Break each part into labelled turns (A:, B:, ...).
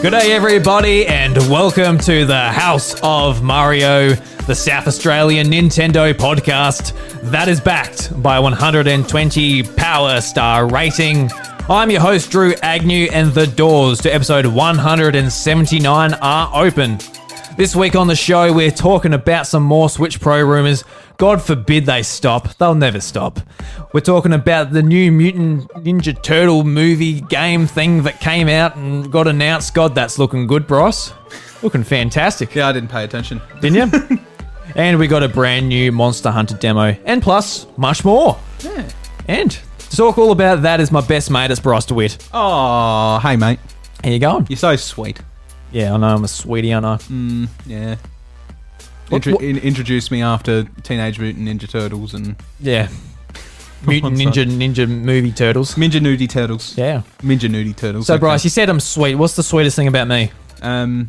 A: Good day, everybody, and welcome to the House of Mario, the South Australian Nintendo podcast that is backed by a 120 Power Star rating. I'm your host, Drew Agnew, and the doors to episode 179 are open. This week on the show, we're talking about some more Switch Pro rumours. God forbid they stop. They'll never stop. We're talking about the new Mutant Ninja Turtle movie game thing that came out and got announced. God, that's looking good, Bryce. Looking fantastic.
B: Yeah, I didn't pay attention.
A: Didn't you? And we got a brand new Monster Hunter demo. And plus, much more.
B: Yeah.
A: And to talk all about that is my best mate, it's Bryce DeWitt.
B: Oh, hey, mate.
A: How you going?
B: You're so sweet.
A: Yeah, I know. I'm a sweetie, aren't I?
B: Yeah.
A: What-
B: Introduce me after Teenage Mutant Ninja Turtles and...
A: Yeah. Mutant Ninja movie turtles.
B: Ninja Nudie Turtles.
A: Yeah.
B: Ninja Nudie Turtles.
A: So,
B: okay.
A: Bryce, you said I'm sweet. What's the sweetest thing about me?
B: Your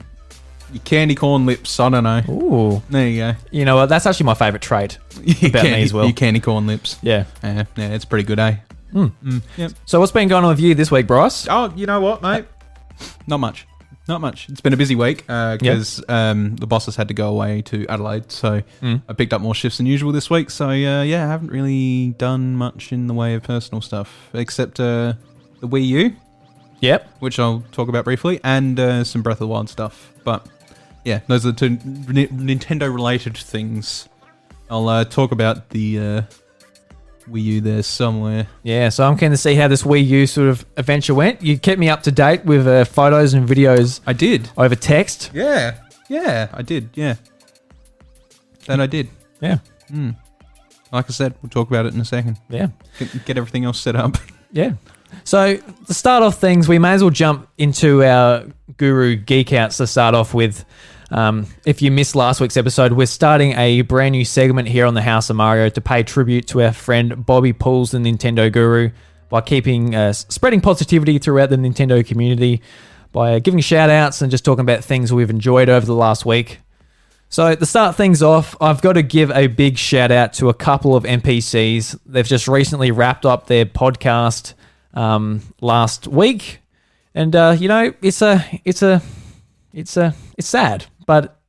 B: candy corn lips, I don't know.
A: Ooh.
B: There you go.
A: You know what? That's actually my favourite trait about me as well.
B: Your candy corn lips.
A: Yeah.
B: Yeah, it's pretty good, eh? Yep.
A: So what's been going on with you this week, Bryce?
B: Oh, you know what, mate? Not much. It's been a busy week because the bosses had to go away to Adelaide, so I picked up more shifts than usual this week. So I haven't really done much in the way of personal stuff except the Wii U, which I'll talk about briefly, and some Breath of the Wild stuff. But yeah, those are the two Nintendo-related things. I'll talk about the Wii U there somewhere.
A: Yeah, so I'm keen to see how this Wii U sort of adventure went. You kept me up to date with photos and videos.
B: I did.
A: Over text.
B: Yeah, I did. Yeah, that I did.
A: Yeah.
B: Like I said, we'll talk about it in a second.
A: Yeah.
B: Get everything else set up.
A: Yeah. So to start off things, we may as well jump into our Guru Geek Outs to start off with. If you missed last week's episode, we're starting a brand new segment here on the House of Mario to pay tribute to our friend Bobby Pools, the Nintendo Guru, by keeping spreading positivity throughout the Nintendo community by giving shout outs and just talking about things we've enjoyed over the last week. So to start things off, I've got to give a big shout out to a couple of NPCs. They've just recently wrapped up their podcast last week, and it's sad. But,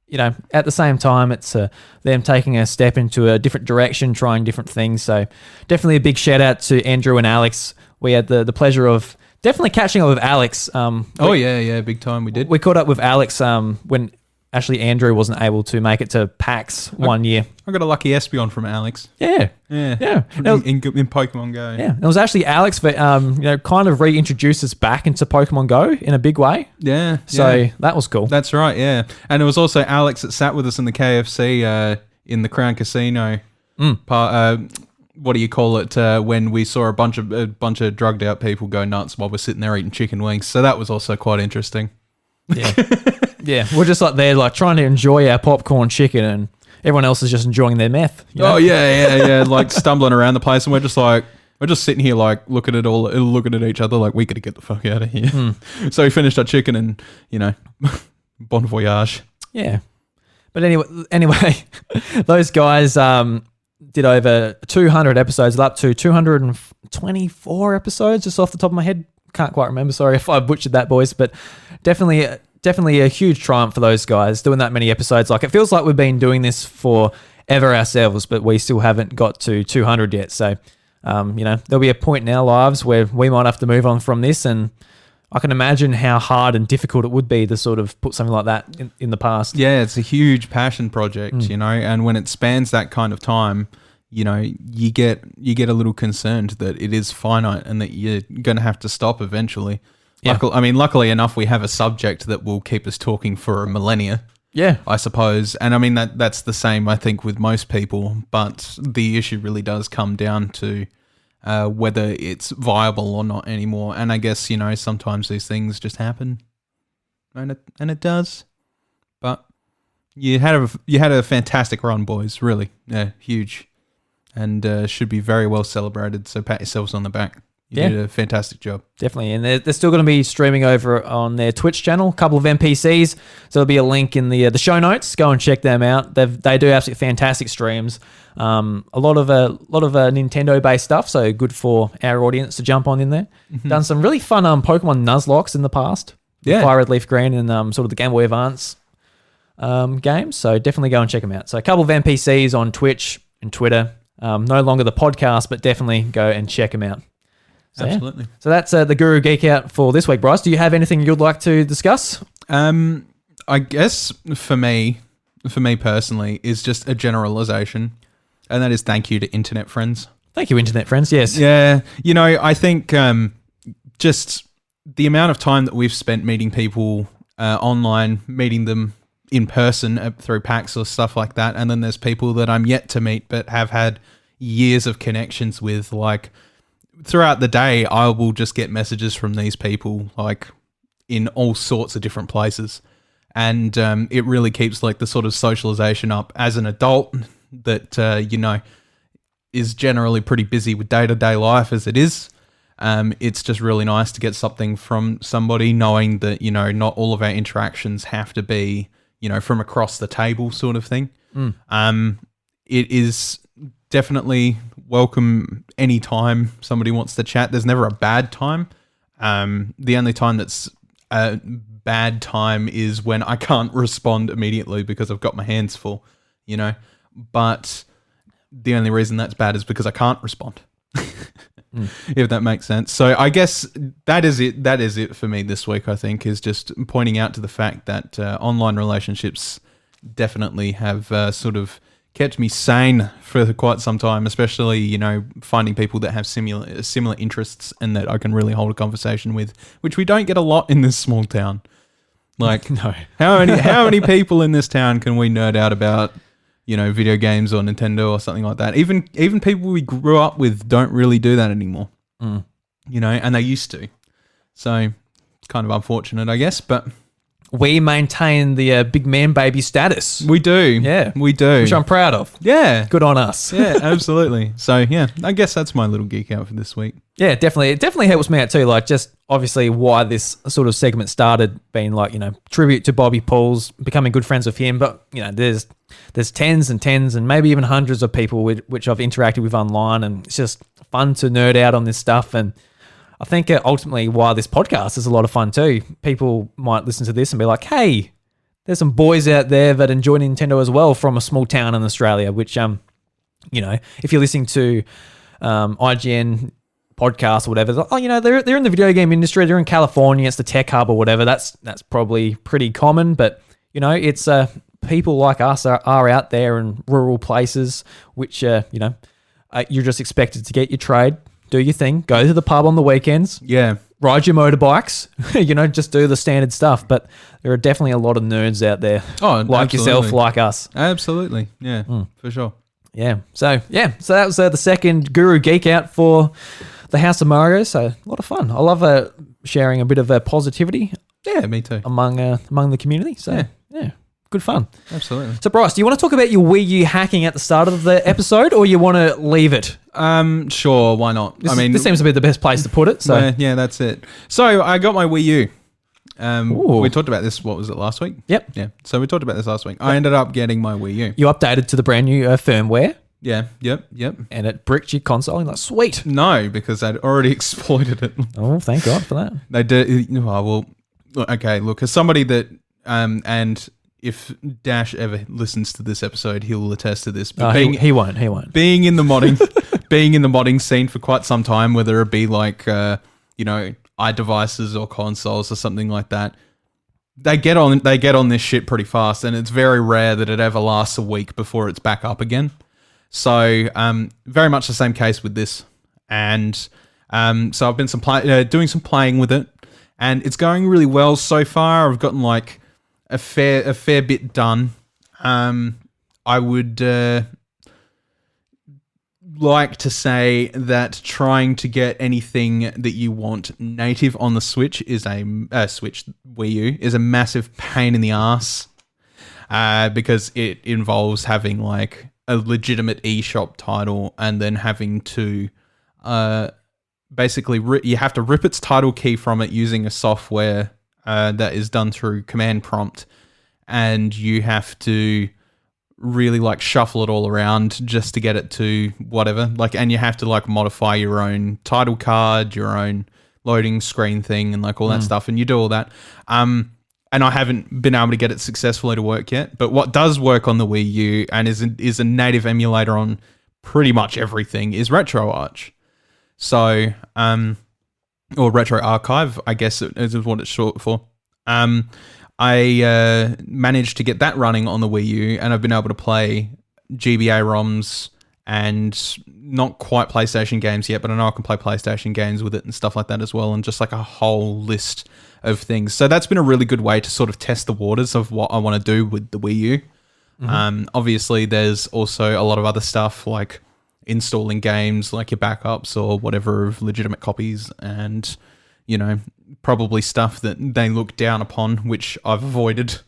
A: at the same time, it's them taking a step into a different direction, trying different things. So definitely a big shout out to Andrew and Alex. We had the pleasure of definitely catching up with Alex.
B: Big time we did.
A: We caught up with Alex when actually Andrew wasn't able to make it to PAX one year.
B: I got a lucky Espeon from Alex.
A: Yeah.
B: In Pokemon Go.
A: Yeah. It was actually Alex that kind of reintroduced us back into Pokemon Go in a big way.
B: Yeah.
A: So that was cool.
B: That's right, yeah. And it was also Alex that sat with us in the KFC in the Crown Casino. What do you call it? When we saw a bunch of drugged out people go nuts while we're sitting there eating chicken wings. So that was also quite interesting.
A: Yeah. Yeah. We're just there trying to enjoy our popcorn chicken, and everyone else is just enjoying their meth.
B: Oh yeah. Like stumbling around the place, and we're just sitting here looking at each other like we gotta get the fuck out of here. So we finished our chicken and bon voyage.
A: Yeah. But anyway, those guys did over 200 episodes, up to 224 episodes, just off the top of my head. Can't quite remember. Sorry if I butchered that, boys. But definitely a huge triumph for those guys doing that many episodes. Like, it feels like we've been doing this forever ourselves, but we still haven't got to 200 yet. So, there'll be a point in our lives where we might have to move on from this, and I can imagine how hard and difficult it would be to sort of put something like that in the past.
B: Yeah, it's a huge passion project, and when it spans that kind of time, you get a little concerned that it is finite and that you're going to have to stop eventually.
A: Yeah.
B: Luckily enough, we have a subject that will keep us talking for a millennia.
A: Yeah,
B: I suppose. And I mean, that's the same, I think, with most people. But the issue really does come down to whether it's viable or not anymore. And I guess, sometimes these things just happen. And it does. But you had a fantastic run, boys. Really. Yeah, huge. And should be very well celebrated. So pat yourselves on the back. You did a fantastic job.
A: Definitely. And they're still going to be streaming over on their Twitch channel, a couple of NPCs. So there'll be a link in the show notes. Go and check them out. They do absolutely fantastic streams. A lot of Nintendo-based stuff, so good for our audience to jump on in there. Done some really fun Pokemon Nuzlocke in the past. Fire Red Leaf Green and sort of the Game Boy Advance games. So definitely go and check them out. So a couple of NPCs on Twitch and Twitter. No longer the podcast, but definitely go and check them out. So,
B: Absolutely.
A: Yeah. So that's the Guru Geek Out for this week, Bryce. Do you have anything you'd like to discuss?
B: I guess for me personally, is just a generalization, and that is thank you to internet friends.
A: Thank you, internet friends. Yes.
B: Yeah. You know, I think just the amount of time that we've spent meeting people online, meeting them in person through PAX or stuff like that, and then there's people that I'm yet to meet but have had years of connections with, like, throughout the day, I will just get messages from these people, like, in all sorts of different places. And it really keeps, like, the sort of socialization up as an adult that, you know, is generally pretty busy with day-to-day life as it is. It's just really nice to get something from somebody, knowing that, you know, not all of our interactions have to be, you know, from across the table sort of thing. It is definitely welcome anytime somebody wants to chat. There's never a bad time. The only time that's a bad time is when I can't respond immediately because I've got my hands full, you know. But the only reason that's bad is because I can't respond. If that makes sense. So I guess that is it. That is it for me this week, I think, is just pointing out to the fact that online relationships definitely have sort of kept me sane for quite some time, especially, you know, finding people that have similar interests and that I can really hold a conversation with, which we don't get a lot in this small town. Like,
A: No.
B: how many people in this town can we nerd out about, you know, video games or Nintendo or something like that? Even people we grew up with don't really do that anymore, you know, and they used to. So it's kind of unfortunate, I guess, but
A: We maintain the big man baby status.
B: we do.
A: Yeah.
B: We do.
A: Which I'm proud of.
B: Yeah.
A: Good on us.
B: Yeah, absolutely. So, yeah, I guess that's my little geek out for this week.
A: Yeah, definitely. It definitely helps me out too. Like, just obviously why this sort of segment started, being like, you know, tribute to Bobby Pauls, becoming good friends with him. But, you know, there's tens and tens and maybe even hundreds of people which I've interacted with online, and it's just fun to nerd out on this stuff. And I think ultimately why this podcast is a lot of fun too. People might listen to this and be like, hey, there's some boys out there that enjoy Nintendo as well from a small town in Australia, which, you know, if you're listening to IGN podcast or whatever, oh, you know, they're in the video game industry, they're in California, it's the tech hub or whatever. That's probably pretty common, but, you know, it's people like us are out there in rural places, which, you know, you're just expected to get your trade, do your thing, go to the pub on the weekends,
B: Yeah.
A: ride your motorbikes, you know, just do the standard stuff. But there are definitely a lot of nerds out there,
B: Oh,
A: like yourself,
B: absolutely.
A: like us.
B: Absolutely. Yeah, for sure.
A: Yeah. So that was the second Guru Geek Out for the House of Mario. So a lot of fun. I love sharing a bit of positivity
B: Yeah, me too.
A: among the community. So yeah, good fun.
B: Absolutely.
A: So Bryce, do you want to talk about your Wii U hacking at the start of the episode, or you want to leave it?
B: Sure, why not?
A: This seems to be the best place to put it. So
B: yeah, that's it. So I got my Wii U.
A: Ooh.
B: We talked about this, what was it, last week?
A: Yep.
B: Yeah, so we talked about this last week. I ended up getting my Wii U.
A: You updated to the brand new firmware,
B: Yeah, yep.
A: and it bricked your console. And like, sweet.
B: No, because I'd already exploited it.
A: Oh, thank God for that.
B: They did. Oh, well, okay, look, as somebody that, and if Dash ever listens to this episode, he'll attest to this. But
A: He won't. He won't.
B: being in the modding scene for quite some time, whether it be like you know, iDevices or consoles or something like that, they get on this shit pretty fast, and it's very rare that it ever lasts a week before it's back up again. So very much the same case with this, and so I've been doing some playing with it, and it's going really well so far. I've gotten like a fair bit done. I would like to say that trying to get anything that you want native on the Switch is Wii U is a massive pain in the ass, because it involves having like a legitimate eShop title and then having to basically you have to rip its title key from it using a software that is done through command prompt, and you have to really like shuffle it all around just to get it to whatever, like, and you have to like modify your own title card, your own loading screen thing and like all that stuff, and you do all that. And I haven't been able to get it successfully to work yet. But what does work on the Wii U and is a native emulator on pretty much everything is RetroArch. So, or Retro Archive, I guess is what it's short for. I managed to get that running on the Wii U, and I've been able to play GBA ROMs and not quite PlayStation games yet, but I know I can play PlayStation games with it and stuff like that as well, and just like a whole list of things. So that's been a really good way to sort of test the waters of what I want to do with the Wii U. Obviously, there's also a lot of other stuff like installing games like your backups or whatever of legitimate copies, and probably stuff that they look down upon, which I've avoided.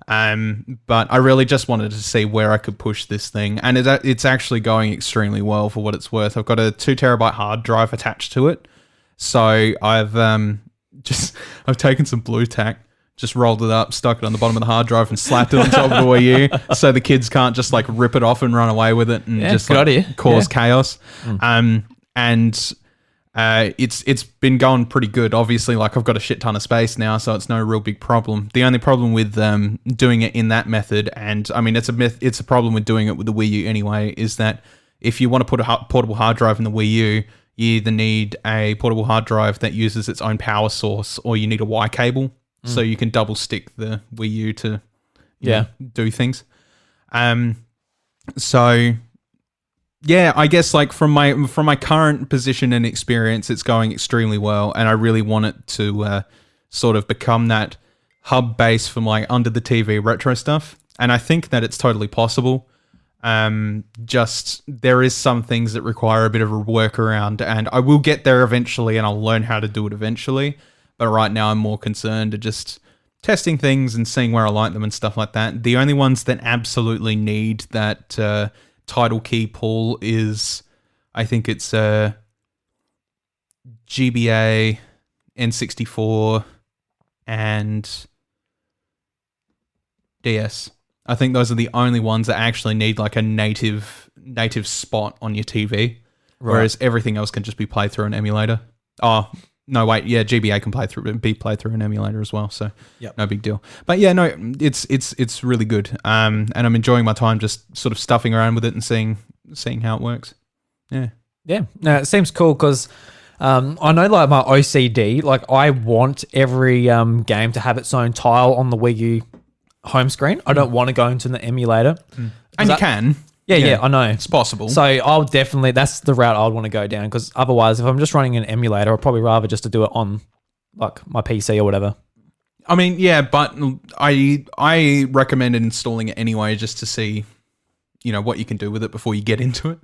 B: But I really just wanted to see where I could push this thing, and it's actually going extremely well for what it's worth. I've got a 2 terabyte hard drive attached to it, so I've taken some blue tack, just rolled it up, stuck it on the bottom of the hard drive, and slapped it on top of the Wii U, so the kids can't just like rip it off and run away with it and just like, cause chaos. It's been going pretty good. Obviously, like I've got a shit ton of space now, so it's no real big problem. The only problem with doing it in that method, and I mean it's a problem with doing it with the Wii U anyway, is that if you want to put a portable hard drive in the Wii U, you either need a portable hard drive that uses its own power source, or you need a Y cable, so you can double stick the Wii U to do things. So yeah, I guess like from my current position and experience, it's going extremely well, and I really want it to sort of become that hub base for my under the TV retro stuff, and I think that it's totally possible. Just there is some things that require a bit of a workaround, and I will get there eventually, and I'll learn how to do it eventually. But right now, I'm more concerned to just testing things and seeing where I like them and stuff like that. The only ones that absolutely need that title key pull is, I think it's GBA, N64, and DS. I think those are the only ones that actually need like a native spot on your TV, whereas everything else can just be played through an emulator. Oh, no, wait, yeah, GBA can be played through an emulator as well, so no big deal. But yeah, no, it's really good, and I'm enjoying my time just sort of stuffing around with it and seeing how it works. Yeah.
A: No, it seems cool because I know like my OCD, like I want every game to have its own tile on the Wii U home screen. I don't want to go into the emulator,
B: and you can.
A: Yeah, I know.
B: It's possible.
A: So I'll definitely, that's the route I'd want to go down, because otherwise, if I'm just running an emulator, I'd probably rather just to do it on like my PC or whatever.
B: I mean, yeah, but I recommend installing it anyway, just to see, what you can do with it before you get into it.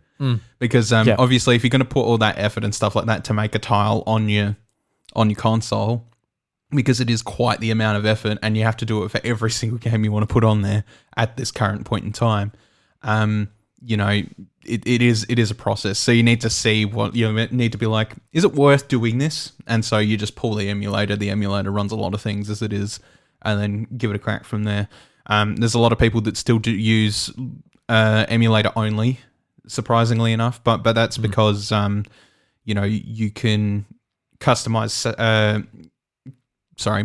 B: Because obviously, if you're going to put all that effort and stuff like that to make a tile on your console, because it is quite the amount of effort, and you have to do it for every single game you want to put on there at this current point in time. It is a process. So you need to see what need to be like, is it worth doing this? And so you just pull the emulator. The emulator runs a lot of things as it is, and then give it a crack from there. There's a lot of people that still do use emulator only, surprisingly enough, but that's because you can customize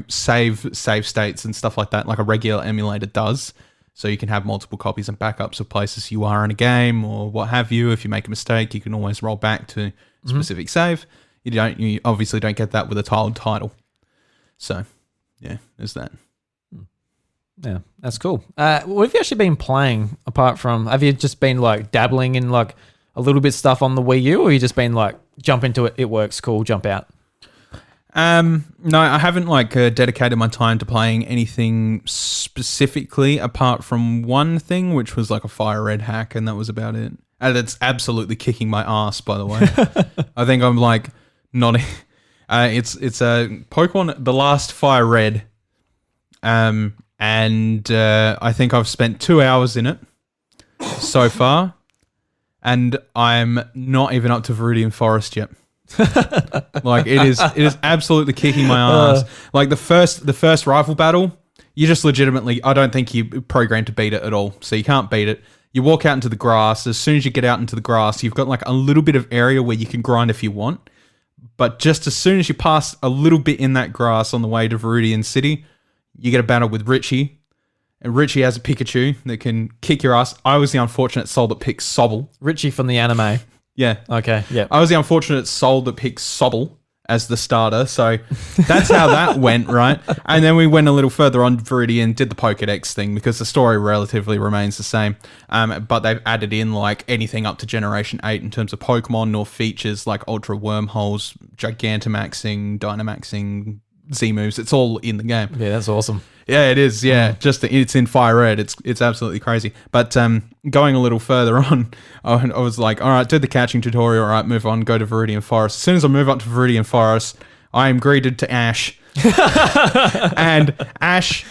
B: save states and stuff like that, like a regular emulator does. So you can have multiple copies and backups of places you are in a game or what have you. If you make a mistake, you can always roll back to a specific save. You obviously don't get that with a tiled title. So yeah, there's that.
A: Yeah, that's cool. What have you actually been playing apart from, have you just been like dabbling in like a little bit stuff on the Wii U, or you just been like jump into it, it works, cool, jump out?
B: No, I haven't dedicated my time to playing anything specifically apart from one thing, which was like a Fire Red hack, and that was about it. And it's absolutely kicking my ass, by the way. I think I'm like not. It's a Pokemon The Last Fire Red, and I think I've spent 2 hours in it so far, and I'm not even up to Viridian Forest yet. Like it is absolutely kicking my ass. Like the first rifle battle, you just legitimately, I don't think you programmed to beat it at all, so you can't beat it. You walk out into the grass. As soon as you get out into the grass, you've got like a little bit of area where you can grind if you want, But just as soon as you pass a little bit in that grass on the way to Viridian City, you get a battle with Richie. And Richie has a Pikachu that can kick your ass. I was the unfortunate soul that picked Sobble.
A: Richie from the anime.
B: Yeah.
A: Okay, yeah.
B: I was the unfortunate soul that picked Sobble as the starter. So that's how that went, right? And then we went a little further on Viridian, did the Pokedex thing because the story relatively remains the same. But they've added in like anything up to Generation 8 in terms of Pokemon or features like Ultra Wormholes, Gigantamaxing, Dynamaxing, Z-moves. It's all in the game.
A: Yeah, that's awesome.
B: Yeah, it is. Yeah, just it's in Fire Red. It's absolutely crazy. But going a little further on, I was like, all right, do the catching tutorial. All right, move on. Go to Viridian Forest. As soon as I move up to Viridian Forest, I am greeted to Ash, and Ash,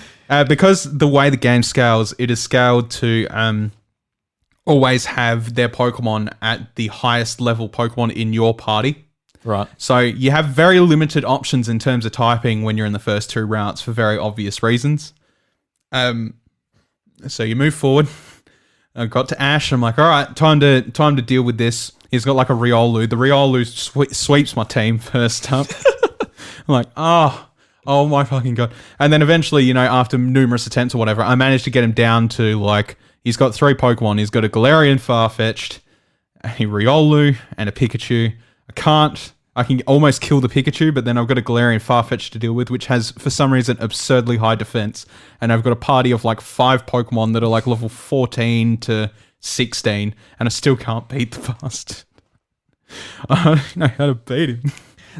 B: because the way the game scales, it is scaled to always have their Pokemon at the highest level Pokemon in your party.
A: Right.
B: So you have very limited options in terms of typing when you're in the first 2 routes for very obvious reasons. So you move forward. I got to Ash. I'm like, all right, time to deal with this. He's got like a Riolu. The Riolu sweeps my team first up. I'm like, oh my fucking God. And then eventually, after numerous attempts or whatever, I managed to get him down to like, he's got 3 Pokemon. He's got a Galarian Farfetch'd, a Riolu, and a Pikachu. I can almost kill the Pikachu, but then I've got a Galarian Farfetch'd to deal with, which has, for some reason, absurdly high defense. And I've got a party of like 5 Pokemon that are like level 14 to 16, and I still can't beat the bastard. I don't know how to beat him.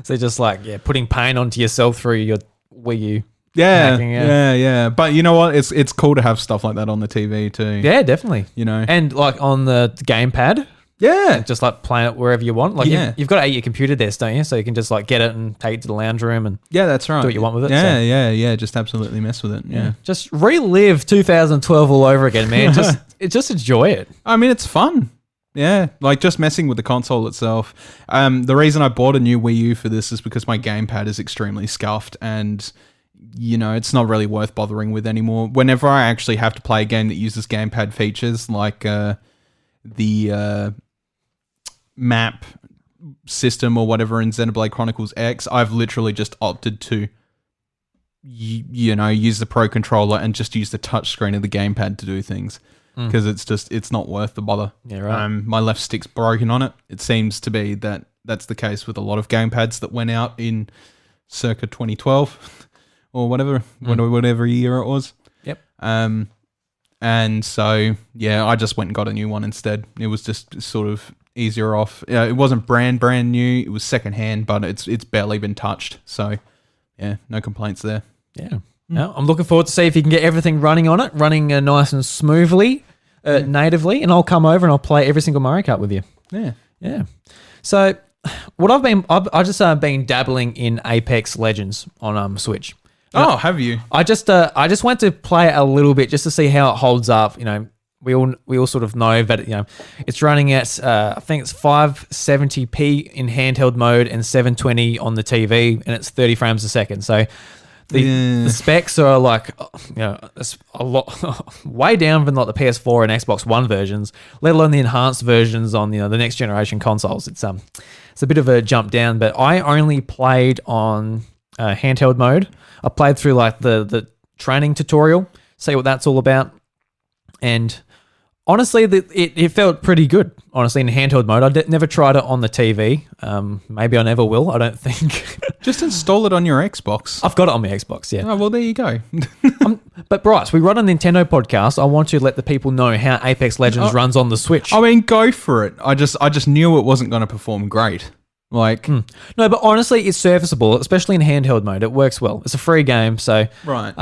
A: So just like, putting pain onto yourself through your Wii U.
B: Yeah. But you know what? It's cool to have stuff like that on the TV too.
A: Yeah, definitely.
B: And
A: like on the gamepad.
B: Yeah.
A: Just like playing it wherever you want. Like you've got your computer desk, don't you? So you can just like get it and take it to the lounge room and
B: that's right.
A: do what you want with it.
B: Yeah. Just absolutely mess with it. Yeah.
A: Just relive 2012 all over again, man. just enjoy it.
B: I mean, it's fun. Yeah, like just messing with the console itself. The reason I bought a new Wii U for this is because my gamepad is extremely scuffed and, it's not really worth bothering with anymore. Whenever I actually have to play a game that uses gamepad features like the map system or whatever in Xenoblade Chronicles X, I've literally just opted to, use the Pro Controller and just use the touchscreen of the gamepad to do things. Because it's not worth the bother.
A: Yeah, right.
B: My left stick's broken on it. It seems to be that's the case with a lot of gamepads that went out in circa 2012 or whatever year it was.
A: Yep.
B: And so, I just went and got a new one instead. It was just sort of easier off. It wasn't brand new. It was secondhand, but it's barely been touched. So, no complaints there.
A: Yeah. No, I'm looking forward to see if you can get everything running on it, running nice and smoothly, natively, and I'll come over and I'll play every single Mario Kart with you. Yeah. So, what I've just been dabbling in Apex Legends on Switch.
B: Have you?
A: I just went to play it a little bit just to see how it holds up. We all sort of know that it's running at I think it's 570p in handheld mode and 720 on the TV, and it's 30 frames a second. So. The specs are like, it's a lot way down from like the PS4 and Xbox One versions, let alone the enhanced versions on the next generation consoles. It's a bit of a jump down, but I only played on handheld mode. I played through like the training tutorial, see what that's all about, and honestly, it felt pretty good. Honestly, in handheld mode, I never tried it on the TV. Maybe I never will. I don't think.
B: Just install it on your Xbox.
A: I've got it on my Xbox, yeah.
B: Oh, well, there you go.
A: But Bryce, we run a Nintendo podcast. I want to let the people know how Apex Legends runs on the Switch.
B: I mean, go for it. I just knew it wasn't going to perform great. Like,
A: No, but honestly, it's serviceable, especially in handheld mode. It works well. It's a free game, so
B: right.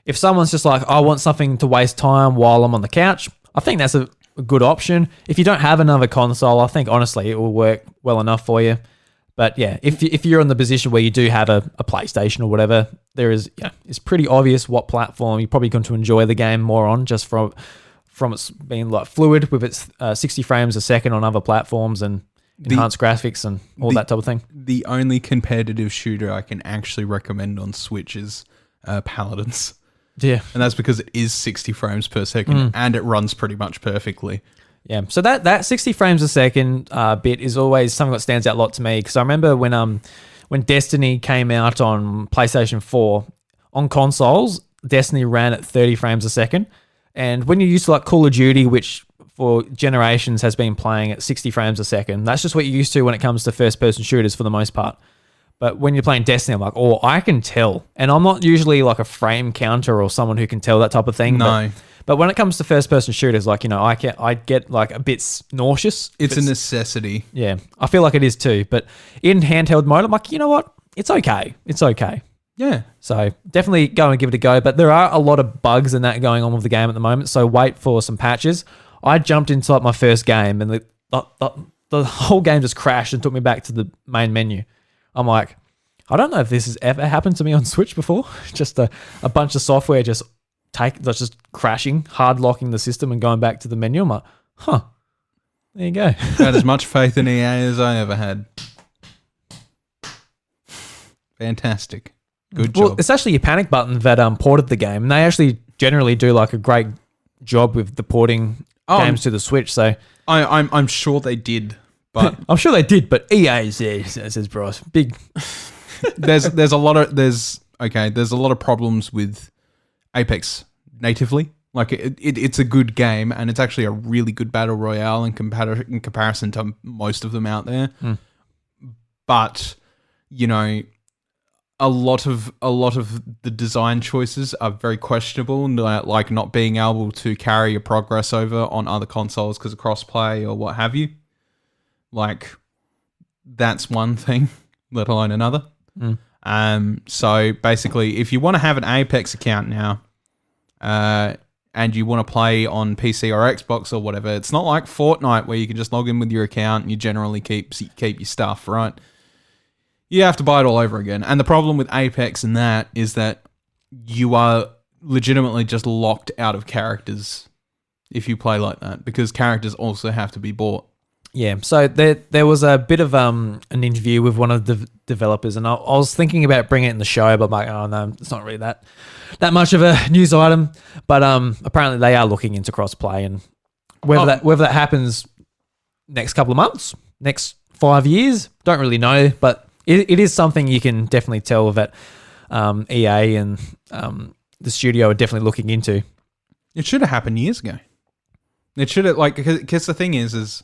A: If someone's just like, I want something to waste time while I'm on the couch, I think that's a good option. If you don't have another console, I think honestly it will work well enough for you. But yeah, if you're in the position where you do have a PlayStation or whatever, it's pretty obvious what platform you're probably going to enjoy the game more on, just from its being like fluid with its 60 frames a second on other platforms and enhanced graphics and all that type of thing.
B: The only competitive shooter I can actually recommend on Switch is Paladins.
A: Yeah.
B: And that's because it is 60 frames per second and it runs pretty much perfectly.
A: Yeah, so that 60 frames a second bit is always something that stands out a lot to me, because I remember when Destiny came out on PlayStation 4, on consoles, Destiny ran at 30 frames a second. And when you're used to like Call of Duty, which for generations has been playing at 60 frames a second, that's just what you're used to when it comes to first-person shooters for the most part. But when you're playing Destiny, I'm like, oh, I can tell. And I'm not usually like a frame counter or someone who can tell that type of thing.
B: No.
A: But when it comes to first-person shooters, like, you know, I get like a bit nauseous.
B: It's a necessity.
A: Yeah, I feel like it is too. But in handheld mode, I'm like, you know what? It's okay. It's okay.
B: Yeah.
A: So definitely go and give it a go. But there are a lot of bugs and that going on with the game at the moment. So wait for some patches. I jumped into like my first game and the whole game just crashed and took me back to the main menu. I'm like, I don't know if this has ever happened to me on Switch before. Just a bunch of software just crashing, hard locking the system and going back to the menu. I'm like, huh, there you go.
B: I had as much faith in EA as I ever had. Fantastic. Good job.
A: Well, it's actually your panic button that ported the game. And they actually generally do like a great job with the porting games to the Switch. So
B: I'm sure they did, but
A: I'm sure they did, but EA says Bryce. Big
B: there's a lot of problems with Apex natively. Like it's a good game and it's actually a really good battle royale in comparison to most of them out there. But you know, a lot of the design choices are very questionable, like not being able to carry your progress over on other consoles because of crossplay or what have you. Like that's one thing, let alone another. So basically, if you want to have an Apex account now, and you want to play on PC or Xbox or whatever, it's not like Fortnite where you can just log in with your account and you generally keep your stuff, right? You have to buy it all over again. And the problem with Apex and that is that you are legitimately just locked out of characters if you play like that, because characters also have to be bought.
A: Yeah, so there was a bit of an interview with one of the developers, and I was thinking about bringing it in the show, but I'm like, oh no, it's not really that much of a news item. But apparently they are looking into crossplay, and whether that happens next couple of months, next 5 years, don't really know. But it is something you can definitely tell that EA and the studio are definitely looking into.
B: It should have happened years ago. It should have, like, because the thing is.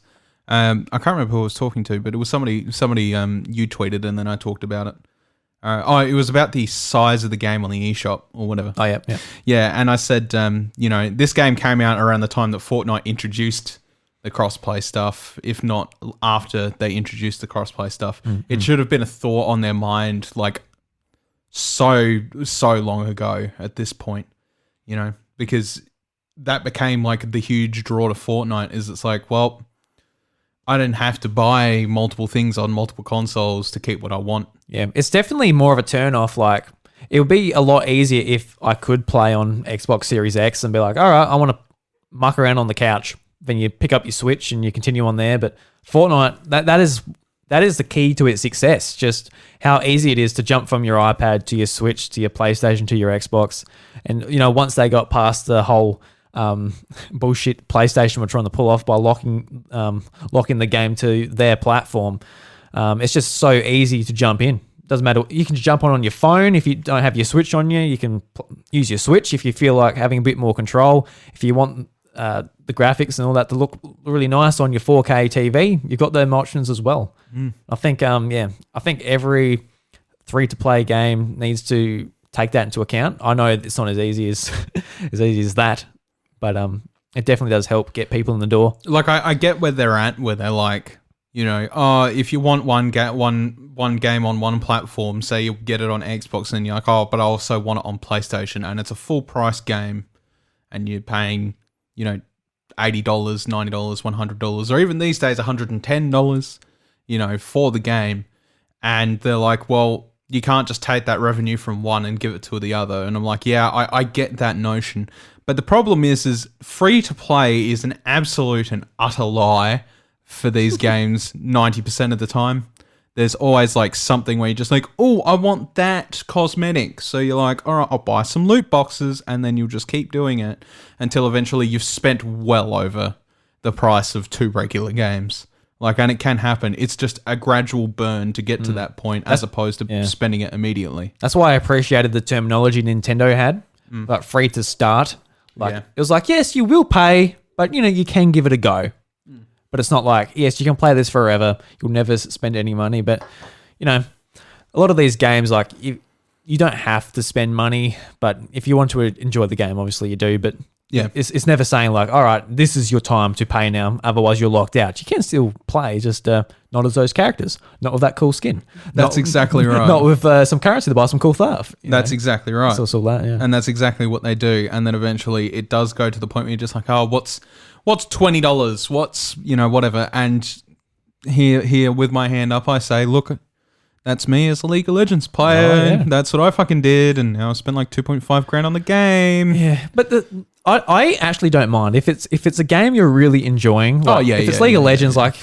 B: I can't remember who I was talking to, but it was somebody you tweeted and then I talked about it. It was about the size of the game on the eShop or whatever.
A: Oh, yeah.
B: Yeah, and I said, this game came out around the time that Fortnite introduced the crossplay stuff, if not after they introduced the crossplay stuff. Mm-hmm. It should have been a thought on their mind, like, so long ago at this point, because that became, like, the huge draw to Fortnite is it's like, well, I didn't have to buy multiple things on multiple consoles to keep what I want.
A: Yeah, it's definitely more of a turn-off. Like, it would be a lot easier if I could play on Xbox Series X and be like, all right, I want to muck around on the couch. Then you pick up your Switch and you continue on there. But Fortnite, that is the key to its success. Just how easy it is to jump from your iPad to your Switch to your PlayStation to your Xbox. And, once they got past the whole bullshit PlayStation were trying to pull off by locking the game to their platform. It's just so easy to jump in. Doesn't matter. You can jump on your phone. If you don't have your Switch on you can use your Switch if you feel like having a bit more control. If you want the graphics and all that to look really nice on your 4K TV, you've got them options as well. I think every free-to-play game needs to take that into account. I know it's not as easy as that. But it definitely does help get people in the door.
B: Like I get where they're at, where they're like, if you want one game on one platform, say you get it on Xbox, and you're like, but I also want it on PlayStation, and it's a full price game, and you're paying, $80, $90, $100, or even these days $110, for the game, and they're like, well, you can't just take that revenue from one and give it to the other, and I'm like, yeah, I get that notion. But the problem is free to play is an absolute and utter lie for these games 90% of the time. There's always like something where you're just like, oh, I want that cosmetic. So you're like, all right, I'll buy some loot boxes, and then you'll just keep doing it until eventually you've spent well over the price of 2 regular games. Like, and it can happen. It's just a gradual burn to get to that point as opposed to spending it immediately.
A: That's why I appreciated the terminology Nintendo had, like free to start. Like it was like, yes, you will pay, but you can give it a go. But it's not like, yes, you can play this forever. You'll never spend any money. But, a lot of these games, like you don't have to spend money, but if you want to enjoy the game, obviously you do. But it's never saying like, all right, this is your time to pay now. Otherwise, you're locked out. You can still play, just not as those characters, not with that cool skin.
B: That's exactly right.
A: Not with some currency to buy some cool stuff.
B: That's exactly right.
A: So that,
B: and that's exactly what they do. And then eventually, it does go to the point where you're just like, oh, what's $20? What's whatever. And here with my hand up, I say, look. That's me as a League of Legends player. Oh, yeah. That's what I fucking did, and now I spent like $2.5 on the game.
A: Yeah, but I actually don't mind if it's a game you're really enjoying. Like, if it's League of Legends, like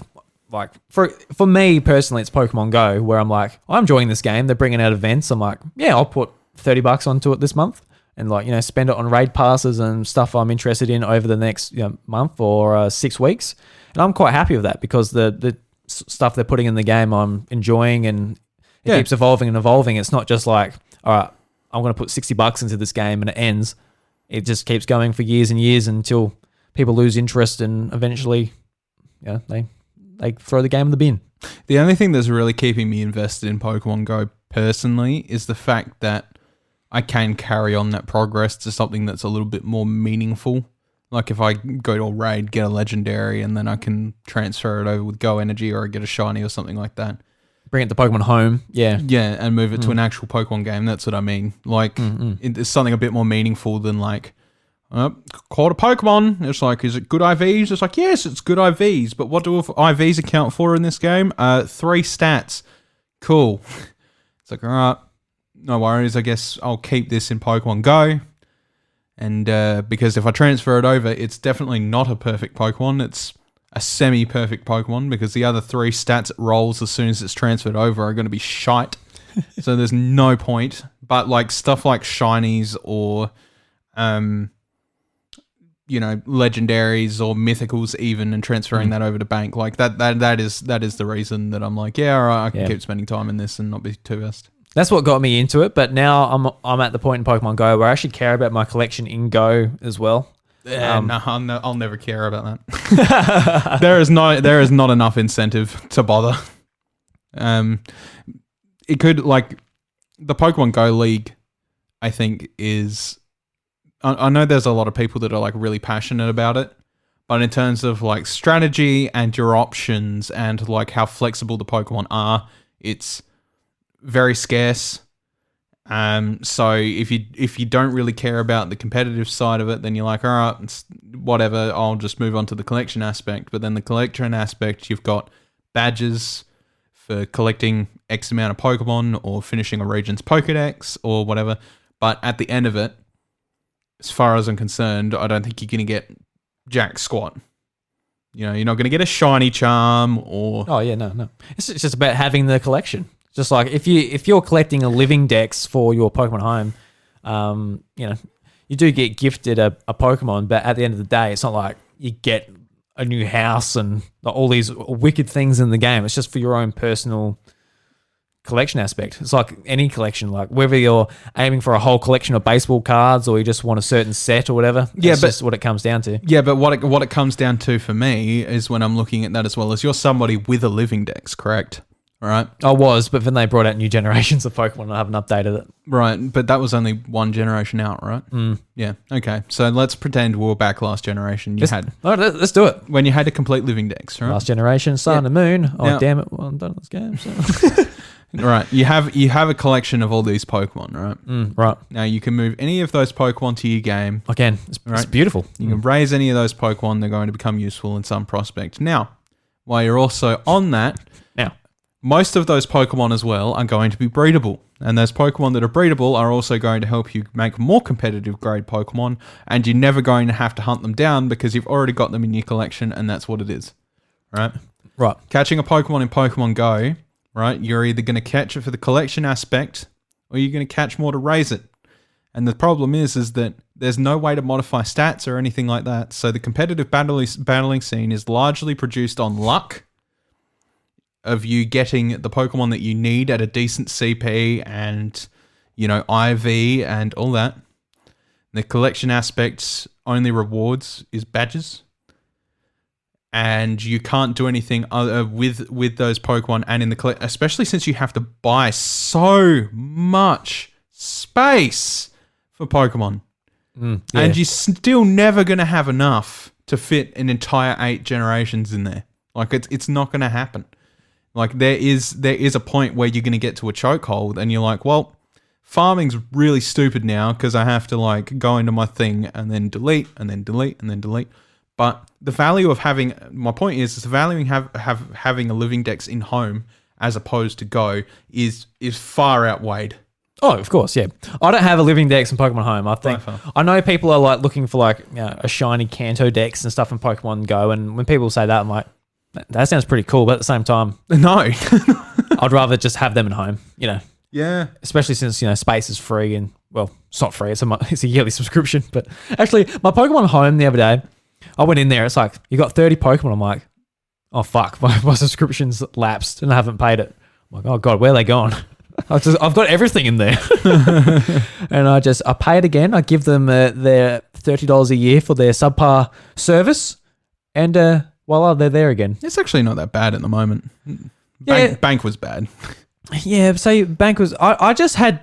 A: for me personally, it's Pokemon Go, where I'm like, I'm enjoying this game. They're bringing out events. I'm like, yeah, I'll put $30 onto it this month, and spend it on raid passes and stuff I'm interested in over the next month or 6 weeks, and I'm quite happy with that because the stuff they're putting in the game I'm enjoying and. It keeps evolving and evolving. It's not just like, all right, I'm going to put $60 into this game and it ends. It just keeps going for years and years until people lose interest and eventually, they throw the game in the bin.
B: The only thing that's really keeping me invested in Pokemon Go personally is the fact that I can carry on that progress to something that's a little bit more meaningful. Like if I go to a raid, get a legendary, and then I can transfer it over with Go Energy or I get a shiny or something like that.
A: Bring it to Pokemon Home, yeah,
B: and move it to an actual Pokemon game. That's what I mean. Like, it's something a bit more meaningful than like, caught a Pokemon. It's like, is it good IVs? It's like, yes, it's good IVs. But what do IVs account for in this game? 3 stats. Cool. It's like, all right, no worries. I guess I'll keep this in Pokemon Go. And because if I transfer it over, it's definitely not a perfect Pokemon. It's a semi-perfect Pokemon because the other 3 stats it rolls as soon as it's transferred over are going to be shite. So there's no point. But like stuff like shinies or, legendaries or mythicals even, and transferring that over to bank, like that is the reason that I'm like, yeah, all right, I can keep spending time in this and not be too vest. That's
A: what got me into it. But now I'm at the point in Pokemon Go where I actually care about my collection in Go as well.
B: I'll never care about that. there is not enough incentive to bother. It could, like, the Pokemon Go League, I think is. I know there's a lot of people that are like really passionate about it, but in terms of like strategy and your options and like how flexible the Pokemon are, it's very scarce. So if you don't really care about the competitive side of it, then you're like, all right, it's whatever, I'll just move on to the collection aspect. But then the collection aspect, you've got badges for collecting X amount of Pokemon or finishing a region's Pokedex or whatever. But at the end of it, as far as I'm concerned, I don't think you're going to get jack squat. You're not going to get a shiny charm or...
A: Oh, yeah, no. It's just about having the collection. Just like if you're collecting a living dex for your Pokemon Home, you do get gifted a Pokemon, but at the end of the day, it's not like you get a new house and all these wicked things in the game. It's just for your own personal collection aspect. It's like any collection, like whether you're aiming for a whole collection of baseball cards or you just want a certain set or whatever. That's just what it comes down to.
B: Yeah, but what it comes down to for me is when I'm looking at that as well is you're somebody with a living dex, correct? Right.
A: I was, but then they brought out new generations of Pokemon and I haven't updated it.
B: Right, but that was only one generation out, right? Yeah, okay. So let's pretend we were back last generation.
A: Let's do it.
B: When you had a complete living dex, right?
A: Last generation, Sun and Moon. Oh, now, damn it. Well, I'm done with this game. So.
B: Right, you have a collection of all these Pokemon, right?
A: Right.
B: Now, you can move any of those Pokemon to your game.
A: I can. It's beautiful.
B: You can raise any of those Pokemon. They're going to become useful in some prospect. Now, while you're also on that... Most of those Pokemon as well are going to be breedable. And those Pokemon that are breedable are also going to help you make more competitive grade Pokemon. And you're never going to have to hunt them down because you've already got them in your collection and that's what it is. Right?
A: Right.
B: Catching a Pokemon in Pokemon Go, right? You're either going to catch it for the collection aspect or you're going to catch more to raise it. And the problem is that There's no way to modify stats or anything like that. So the competitive battling scene is largely produced on luck of you getting the Pokemon that you need at a decent CP and, IV and all that. The collection aspects only rewards is badges. And you can't do anything other with those Pokemon and in the especially since you have to buy so much space for Pokemon.
A: Yeah.
B: And you're still never going to have enough to fit an entire 8 generations in there. Like, it's not going to happen. Like, there is a point where you're going to get to a chokehold and you're like, well, farming's really stupid now because I have to, like, go into my thing and then delete and then delete and then delete. But the value of having... My point is the value of having a living dex in home as opposed to Go is far outweighed.
A: Oh, of course, yeah. I don't have a living dex in Pokemon Home. I know people are like looking for like a shiny Kanto dex and stuff in Pokemon Go, and when people say that, I'm like, that sounds pretty cool. But at the same time,
B: no,
A: I'd rather just have them at home.
B: Yeah.
A: Especially since space is free, and well, it's not free. It's a yearly subscription. But actually, my Pokemon Home the other day, I went in there. It's like you got 30 Pokemon. I'm like, oh fuck, my subscription's lapsed and I haven't paid it. I'm like, oh god, where are they gone? I've got everything in there. And I pay it again. I give them their $30 a year for their subpar service. And voila, they're there again.
B: It's actually not that bad at the moment. Bank was bad.
A: Yeah, so Bank was... I just had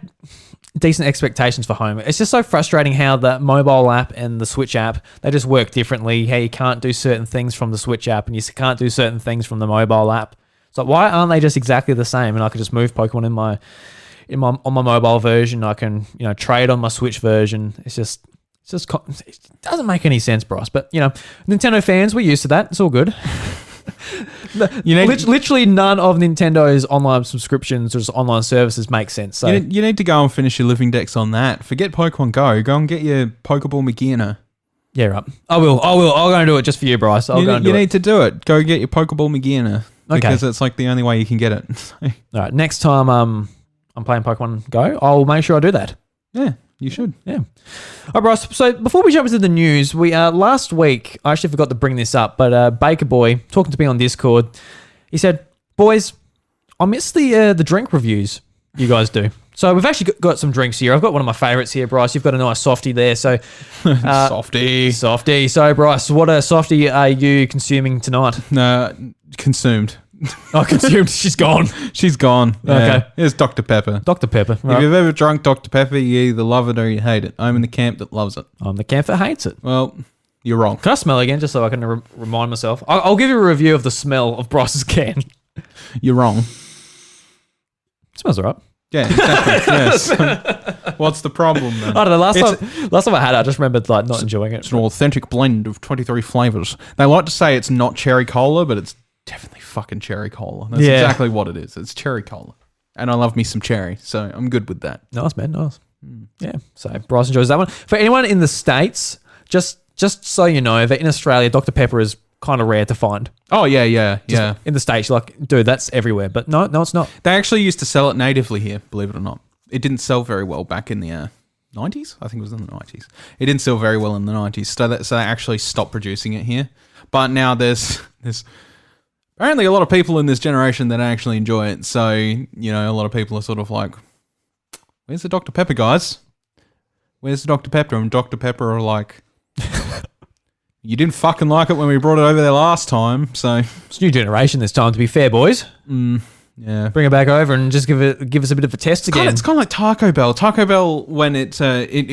A: decent expectations for Home. It's just so frustrating how the mobile app and the Switch app, they just work differently. How you can't do certain things from the Switch app and you can't do certain things from the mobile app. So why aren't they just exactly the same? And I could just move Pokemon on my mobile version. I can trade on my Switch version. It doesn't make any sense, Bryce. But Nintendo fans, we're used to that. It's all good. Literally none of Nintendo's online subscriptions or just online services make sense. So
B: you need to go and finish your living dex on that. Forget Pokemon Go. Go and get your Pokeball Magina.
A: Yeah, right. I will. I'll go and do it just for you, Bryce. You
B: need to do it. Go get your Pokeball Magina. Because it's like the only way you can get it.
A: All right, next time I'm playing Pokemon Go, I'll make sure I do that.
B: Yeah, you should.
A: Yeah. All right, Bryce. So before we jump into the news, we last week, I actually forgot to bring this up, but Baker Boy, talking to me on Discord, he said, boys, I miss the drink reviews you guys do. So we've actually got some drinks here. I've got one of my favourites here, Bryce. You've got a nice softie there. So
B: Softie.
A: So, Bryce, what a softie are you consuming tonight?
B: Consumed.
A: Oh, consumed. She's gone.
B: She's gone. Yeah.
A: Okay.
B: Here's Dr. Pepper.
A: Dr. Pepper. Right.
B: If you've ever drunk Dr. Pepper, you either love it or you hate it. I'm in the camp that loves it.
A: I'm the camp that hates it.
B: Well, you're wrong.
A: Can I smell again just so I can remind myself? I'll give you a review of the smell of Bryce's can.
B: You're wrong.
A: It smells all right.
B: Yeah, exactly. Yes. What's the problem then?
A: I don't know. Last time I had it, I just remembered not enjoying it.
B: It's an authentic blend of 23 flavours. They like to say it's not cherry cola, but it's definitely fucking cherry cola. That's exactly what it is. It's cherry cola. And I love me some cherry, so I'm good with that.
A: Nice, man. Nice. Yeah. So Bryce enjoys that one. For anyone in the States, just so you know, that in Australia, Dr. Pepper is kind of rare to find.
B: Oh, yeah.
A: In the States, you're like, dude, that's everywhere. But no, it's not.
B: They actually used to sell it natively here, believe it or not. It didn't sell very well back in the 90s. I think it was in the 90s. It didn't sell very well in the 90s. So they actually stopped producing it here. But now there's apparently a lot of people in this generation that actually enjoy it. So, a lot of people are sort of like, where's the Dr. Pepper, guys? Where's the Dr. Pepper? And Dr. Pepper are like... You didn't fucking like it when we brought it over there last time, so...
A: It's a new generation this time, to be fair, boys.
B: Yeah.
A: Bring it back over and just give us a bit of a test again.
B: It's kind of like Taco Bell. Taco Bell, when it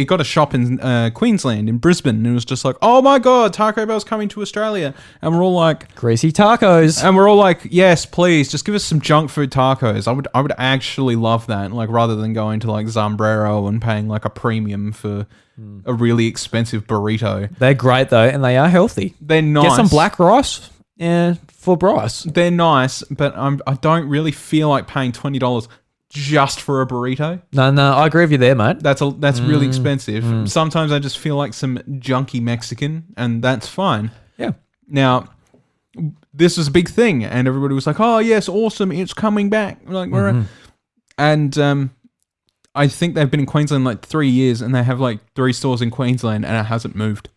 B: got a shop in Queensland, in Brisbane, and it was just like, oh my God, Taco Bell's coming to Australia. And we're all like...
A: Greasy tacos.
B: And we're all like, yes, please, just give us some junk food tacos. I would actually love that, like, rather than going to, like, Zambrero and paying, like, a premium for... a really expensive burrito.
A: They're great though, and they are healthy.
B: They're nice.
A: Get some black rice for Bryce.
B: They're nice, but I don't really feel like paying $20 just for a burrito.
A: No, I agree with you there, mate.
B: That's really expensive. Sometimes I just feel like some junky Mexican, and that's fine.
A: Yeah.
B: Now, this was a big thing, and everybody was like, "Oh yes, awesome, it's coming back." Like, and I think they've been in Queensland like 3 years, and they have like 3 stores in Queensland, and it hasn't moved,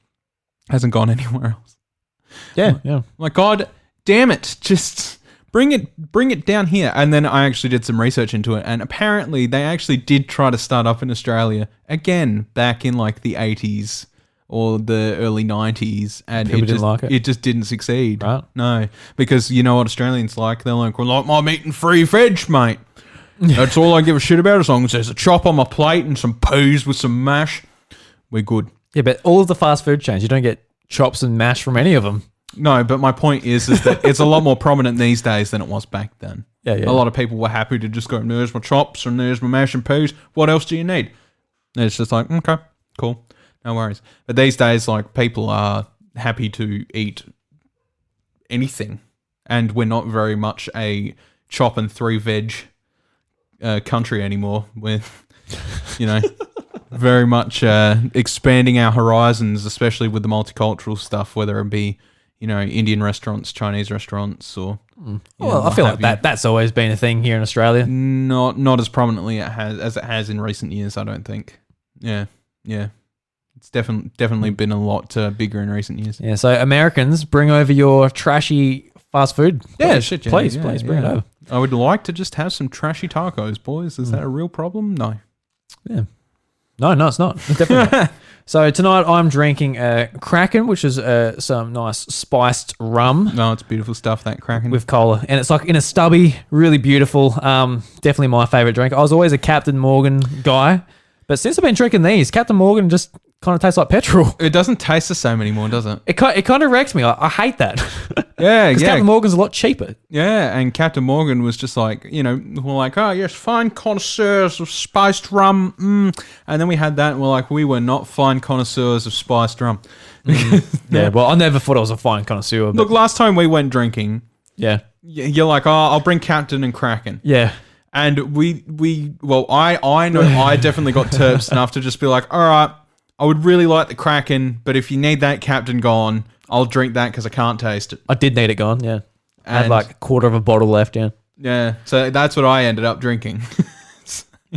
B: hasn't gone anywhere else.
A: Yeah.
B: Like, God damn it, just bring it down here. And then I actually did some research into it, and apparently they actually did try to start up in Australia again back in like the 80s or the early 90s, and it just didn't succeed.
A: Right.
B: No, because you know what Australians like? They're like, well, I'm eating free veg, mate. That's all I give a shit about, as long as there's a chop on my plate and some peas with some mash. We're good.
A: Yeah, but all of the fast food chains, you don't get chops and mash from any of them.
B: No, but my point is that it's a lot more prominent these days than it was back then.
A: Yeah.
B: A lot of people were happy to just go, there's my chops and there's my mash and peas. What else do you need? And it's just like, okay, cool. No worries. But these days, like, people are happy to eat anything. And we're not very much a chop and 3 veg country anymore. We're, very much expanding our horizons, especially with the multicultural stuff, whether it be, Indian restaurants, Chinese restaurants, or...
A: Well, I feel like that's always been a thing here in Australia.
B: Not as prominently as it has in recent years, I don't think. Yeah. It's definitely been a lot bigger in recent years.
A: Yeah, so Americans, bring over your trashy fast food.
B: Yeah,
A: Please bring it over.
B: I would like to just have some trashy tacos, boys. Is that a real problem? No.
A: Yeah. No, it's not. It's definitely not. So tonight I'm drinking Kraken, which is some nice spiced rum.
B: No, it's beautiful stuff, that Kraken.
A: With cola. And it's like in a stubby, really beautiful. Definitely my favourite drink. I was always a Captain Morgan guy. But since I've been drinking these, Captain Morgan just kind of tastes like petrol.
B: It doesn't taste the same anymore, does it?
A: It kind of wrecks me. I hate that.
B: Yeah,
A: Because Captain Morgan's a lot cheaper.
B: Yeah, and Captain Morgan was just like, we're like, oh, yes, fine connoisseurs of spiced rum. And then we had that, and we're like, we were not fine connoisseurs of spiced rum.
A: Yeah, well, I never thought I was a fine connoisseur. But
B: look, last time we went drinking,
A: yeah,
B: you're like, oh, I'll bring Captain and Kraken.
A: Yeah.
B: And I know I definitely got terps enough to just be like, all right, I would really like the Kraken, but if you need that Captain gone, I'll drink that because I can't taste it.
A: I did need it gone, yeah. I had
B: And-
A: like a quarter of a bottle left, yeah.
B: Yeah, so that's what I ended up drinking.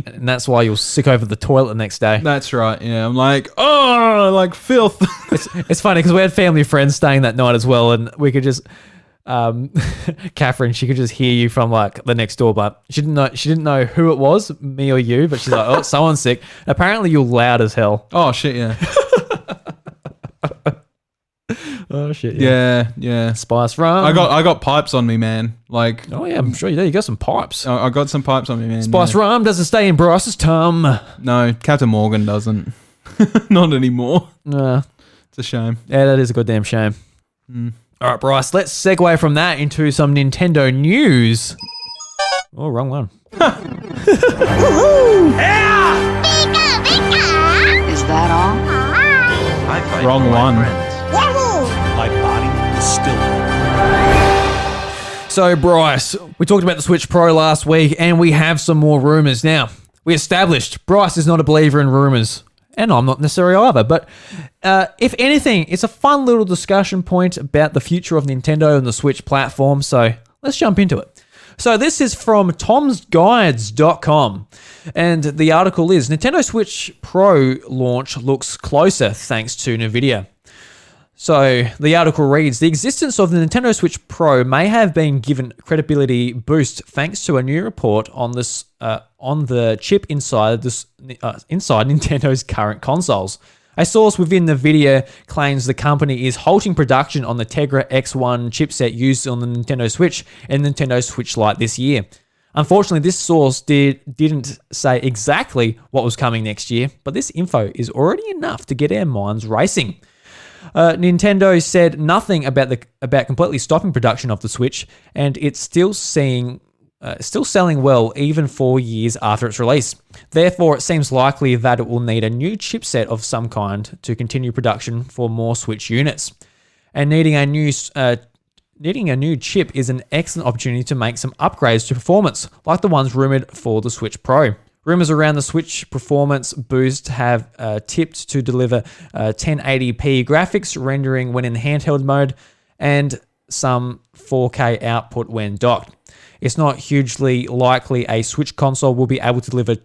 A: And that's why you'll sick over the toilet the next day.
B: That's right, yeah. I'm like, oh, like filth.
A: It's funny because we had family friends staying that night as well, and we could just... Catherine, she could just hear you from like the next door, but she didn't know who it was, me or you, but she's like, oh, someone's sick. Apparently you're loud as hell.
B: Oh, shit, yeah.
A: Oh shit.
B: Yeah.
A: Spice rum.
B: I got pipes on me, man. Like,
A: Oh yeah, I'm sure you do. You got some pipes.
B: I got some pipes on me, man.
A: Spice rum doesn't stay in Bryce's tum.
B: No, Captain Morgan doesn't. Not anymore. It's a shame.
A: Yeah, that is a goddamn shame. All right, Bryce, let's segue from that into some Nintendo news. Oh, wrong one.
C: Is that all?
D: I fight
B: Wrong
D: for my
B: one.
D: friends. My body is still.
A: So, Bryce, we talked about the Switch Pro last week, and we have some more rumors. Now, we established Bryce is not a believer in rumors, and I'm not necessarily either. But if anything, it's a fun little discussion point about the future of Nintendo and the Switch platform. So let's jump into it. So this is from tomsguides.com, and the article is Nintendo Switch Pro launch looks closer thanks to Nvidia. So the article reads, the existence of the Nintendo Switch Pro may have been given credibility boost thanks to a new report on this on the chip inside Nintendo's current consoles. A source within Nvidia claims the company is halting production on the Tegra X1 chipset used on the Nintendo Switch and Nintendo Switch Lite this year. Unfortunately, this source didn't say exactly what was coming next year, but this info is already enough to get our minds racing. Nintendo said nothing about completely stopping production of the Switch, and it's still selling well even 4 years after its release. Therefore, it seems likely that it will need a new chipset of some kind to continue production for more Switch units. And needing a new chip is an excellent opportunity to make some upgrades to performance, like the ones rumored for the Switch Pro. Rumors around the Switch performance boost have tipped to deliver 1080p graphics rendering when in handheld mode and some 4K output when docked. It's not hugely likely a Switch console will be able to deliver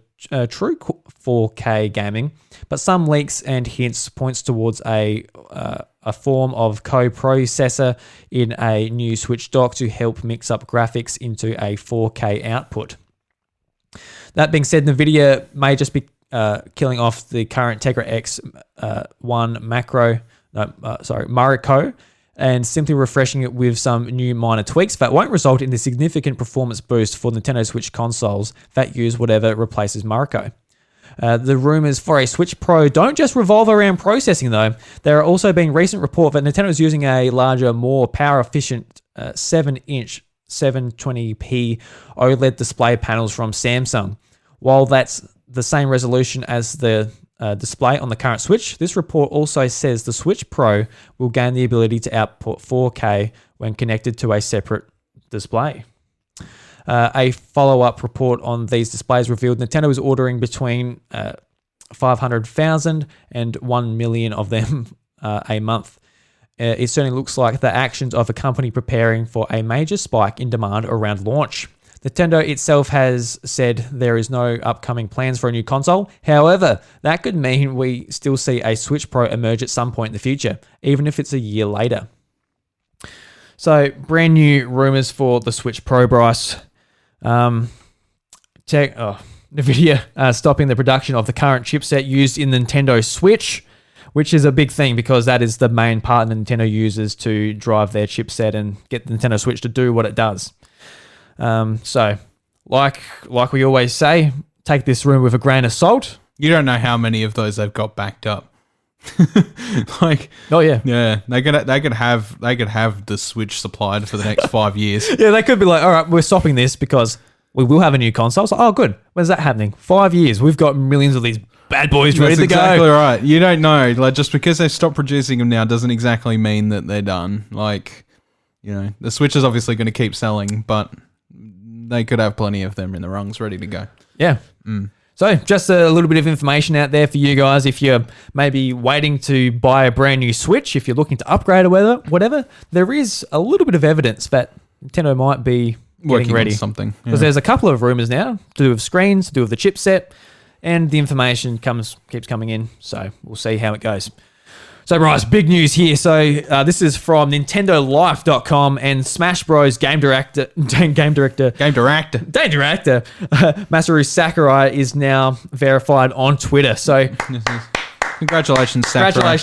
A: true 4K gaming, but some leaks and hints points towards a form of co-processor in a new Switch dock to help mix up graphics into a 4K output. That being said, Nvidia may just be killing off the current Tegra X1 Mariko, and simply refreshing it with some new minor tweaks that won't result in the significant performance boost for Nintendo Switch consoles that use whatever replaces Mariko. The rumors for a Switch Pro don't just revolve around processing, though. There are also been recent reports that Nintendo is using a larger, more power-efficient 7-inch 720p OLED display panels from Samsung. While that's the same resolution as the display on the current Switch, this report also says the Switch Pro will gain the ability to output 4K when connected to a separate display. A follow-up report on these displays revealed Nintendo is ordering between 500,000 and 1 million of them a month. It certainly looks like the actions of a company preparing for a major spike in demand around launch. Nintendo itself has said there is no upcoming plans for a new console. However, that could mean we still see a Switch Pro emerge at some point in the future, even if it's a year later. So, brand new rumors for the Switch Pro, Bryce. Nvidia stopping the production of the current chipset used in Nintendo Switch, which is a big thing because that is the main part that Nintendo uses to drive their chipset and get the Nintendo Switch to do what it does. So, like we always say, take this rumor with a grain of salt.
B: You don't know how many of those they've got backed up.
A: Yeah,
B: they could have the Switch supplied for the next 5 years.
A: Yeah, they could be like, all right, we're stopping this because we will have a new console. So, oh, good. When's that happening? 5 years. We've got millions of these bad boys ready to go.
B: That's exactly right. You don't know. Like, just because they've stopped producing them now doesn't exactly mean that they're done. Like, you know, the Switch is obviously going to keep selling, but they could have plenty of them in the rungs ready to go.
A: Yeah. So just a little bit of information out there for you guys. If you're maybe waiting to buy a brand new Switch, if you're looking to upgrade or whatever, there is a little bit of evidence that Nintendo might be getting ready.
B: On something.
A: Because there's a couple of rumors now to do with screens, to do with the chipset, and the information keeps coming in. So we'll see how it goes. So, Bryce, big news here. So, this is from NintendoLife.com and Smash Bros. Game director Masahiro Sakurai is now verified on Twitter. So,
B: congratulations, Sakurai.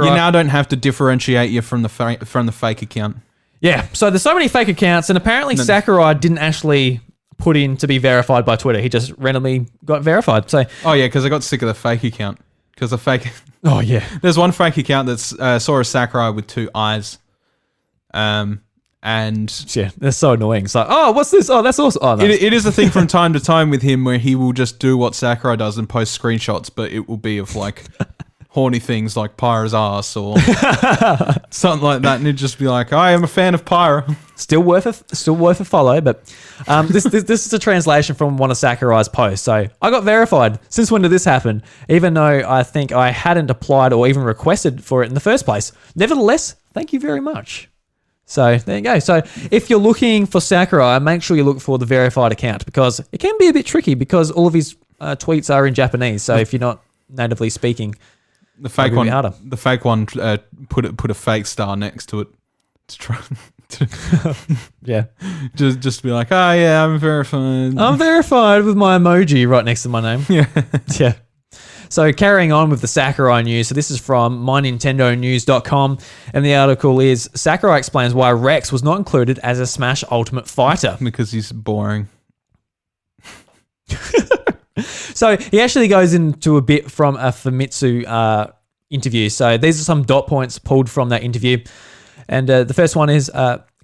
B: You now don't have to differentiate you from the fake account.
A: Yeah. So there's so many fake accounts, and apparently Sakurai didn't actually put in to be verified by Twitter. He just randomly got verified. So,
B: because I got sick of the fake account. Because the fake...
A: Oh, yeah.
B: There's one fake account that's Sora Sakurai with 2 eyes. And...
A: Yeah, that's so annoying. It's like, oh, what's this? Oh, that's awesome. Oh, nice.
B: It is a thing from time to time with him where he will just do what Sakurai does and post screenshots, but it will be of, like, horny things like Pyra's ass or something like that. And it'd just be like, I am a fan of Pyra.
A: Still worth a follow, but this is a translation from one of Sakurai's posts. So I got verified. Since when did this happen? Even though I think I hadn't applied or even requested for it in the first place. Nevertheless, thank you very much. So there you go. So if you're looking for Sakurai, make sure you look for the verified account because it can be a bit tricky because all of his tweets are in Japanese. So if you're not natively speaking,
B: the fake one put a fake star next to it to try.
A: Yeah,
B: just be like, oh yeah, I'm verified.
A: I'm verified with my emoji right next to my name. Yeah. So carrying on with the Sakurai news. So this is from mynintendonews.com, and the article is Sakurai explains why Rex was not included as a Smash Ultimate Fighter
B: because he's boring.
A: So he actually goes into a bit from a Famitsu interview. So these are some dot points pulled from that interview. And the first one is,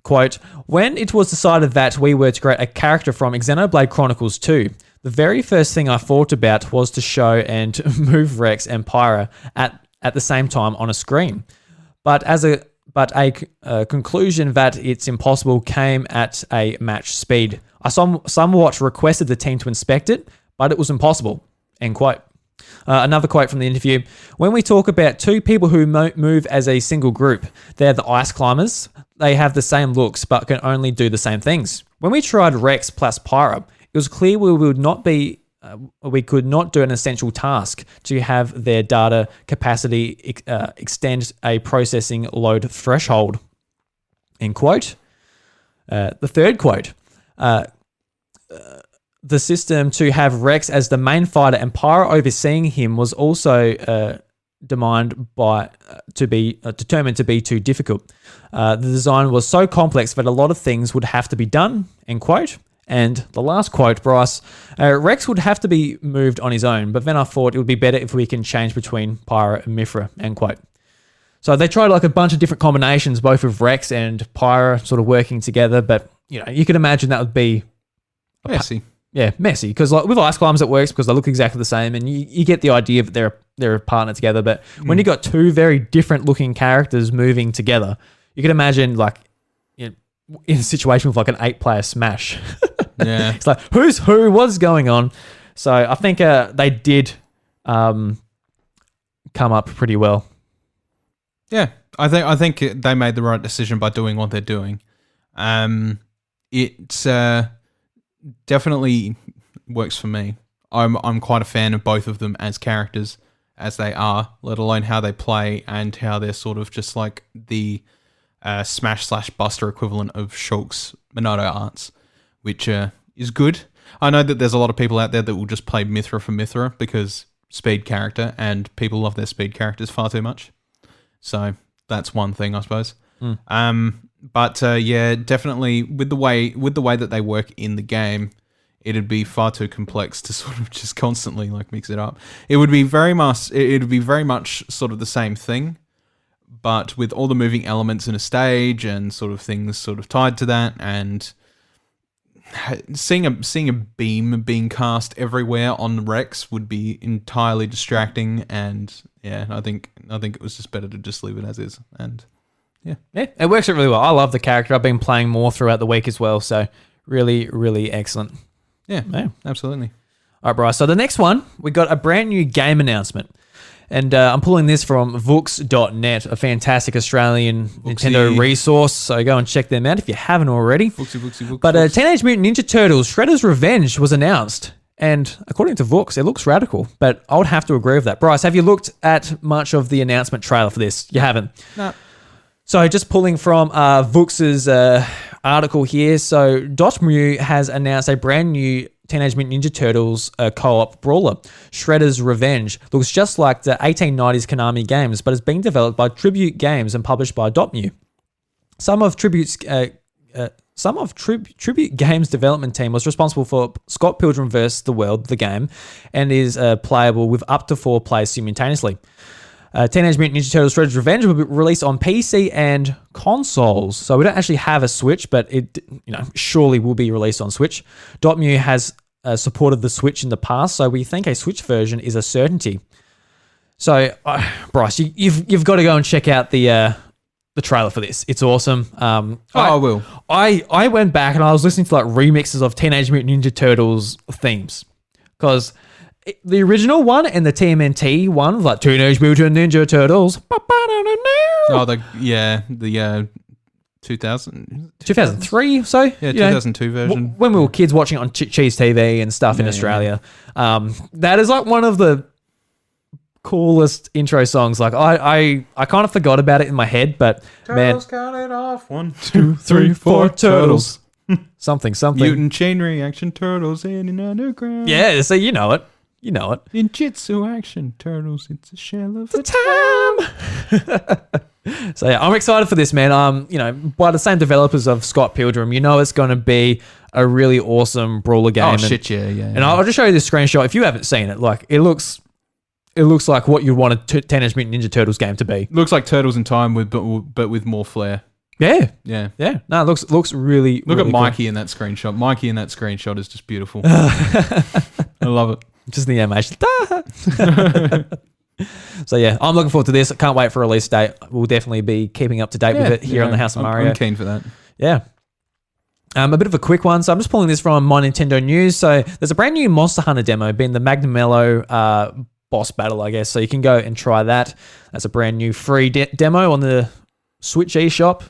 A: quote, when it was decided that we were to create a character from Xenoblade Chronicles 2, the very first thing I thought about was to show and move Rex and Pyra at the same time on a screen. But a conclusion that it's impossible came at a match speed. I somewhat requested the team to inspect it, but it was impossible, end quote. Another quote from the interview. When we talk about 2 people who move as a single group, they're the ice climbers. They have the same looks, but can only do the same things. When we tried Rex plus Pyra, it was clear we would not be we could not do an essential task to have their data capacity extend a processing load threshold. End quote. The third quote. The system to have Rex as the main fighter and Pyro overseeing him was also determined to be too difficult. The design was so complex that a lot of things would have to be done, end quote. And the last quote, Bryce, Rex would have to be moved on his own, but then I thought it would be better if we can change between Pyro and Mithra, end quote. So they tried like a bunch of different combinations, both with Rex and Pyro sort of working together, but you can imagine that would be
B: messy.
A: Messy, because like with Ice Climbers it works because they look exactly the same and you get the idea that they're a partner together, but when you got two very different looking characters moving together, you can imagine like in a situation with like an 8-player Smash.
B: Yeah.
A: It's like who's who, what's going on? So I think they did come up pretty well.
B: Yeah, I think they made the right decision by doing what they're doing. It's definitely works for me. I'm quite a fan of both of them as characters as they are, let alone how they play and how they're sort of just like the Smash/Buster equivalent of Shulk's Monado arts, which is good. I know that there's a lot of people out there that will just play Mithra for Mithra because speed character, and people love their speed characters far too much. So that's one thing, I suppose. But yeah, definitely with the way that they work in the game, it'd be far too complex to sort of just constantly like mix it up. It would be very much sort of the same thing, but with all the moving elements in a stage and sort of things sort of tied to that, and seeing a beam being cast everywhere on Rex would be entirely distracting. And yeah, I think it was just better to just leave it as is. And yeah,
A: it works out really well. I love the character. I've been playing more throughout the week as well, so really, really excellent.
B: Yeah, absolutely.
A: All right, Bryce. So the next one, we got a brand new game announcement. And I'm pulling this from Vooks.net, a fantastic Australian Nintendo resource. So go and check them out if you haven't already.
B: Vooks.
A: But Teenage Mutant Ninja Turtles Shredder's Revenge was announced. And according to Vooks, it looks radical. But I would have to agree with that. Bryce, have you looked at much of the announcement trailer for this? You haven't?
B: No.
A: So just pulling from Vooks' article here. So Dotemu has announced a brand new Teenage Mutant Ninja Turtles co-op brawler. Shredder's Revenge looks just like the 1890s Konami games, but is being developed by Tribute Games and published by Dotemu. Some of Tribute Games' development team was responsible for Scott Pilgrim vs. the World, the game, and is playable with up to 4 players simultaneously. Teenage Mutant Ninja Turtles Shredder's Revenge will be released on PC and consoles. So we don't actually have a Switch, but it surely will be released on Switch. Dotemu has supported the Switch in the past, so we think a Switch version is a certainty. So, Bryce, you've got to go and check out the trailer for this. It's awesome.
B: I will.
A: I went back and I was listening to like remixes of Teenage Mutant Ninja Turtles themes because the original one and the TMNT one, like Teenage Mutant Ninja Turtles.
B: Oh, the
A: 2003 or so?
B: Yeah, 2002 version.
A: When we were kids watching it on Cheese TV and stuff in Australia. That is like one of the coolest intro songs. Like I kind of forgot about it in my head, but
B: Turtles counted off 1,
A: 2, 3, 4 turtles. something.
B: Mutant chain reaction turtles in an underground.
A: Yeah, so you know it.
B: Ninjutsu action turtles, it's a shell of
A: the time. So yeah, I'm excited for this, man. By the same developers of Scott Pilgrim, it's going to be a really awesome brawler game.
B: Oh shit, yeah.
A: And I'll just show you this screenshot if you haven't seen it. Like it looks like what you'd want a Teenage Mutant Ninja Turtles game to be.
B: Looks like Turtles in Time but with more flair.
A: Yeah. No, it looks really.
B: Look
A: really
B: at Mikey
A: cool.
B: in that screenshot. Mikey in that screenshot is just beautiful. I love it.
A: Just the animation. So yeah, I'm looking forward to this. I can't wait for a release date. We'll definitely be keeping up to date with it here on the House of Mario.
B: I'm keen for that.
A: Yeah. A bit of a quick one. So I'm just pulling this from My Nintendo News. So there's a brand new Monster Hunter demo being the Magnamello boss battle, I guess. So you can go and try that. That's a brand new free demo on the Switch eShop.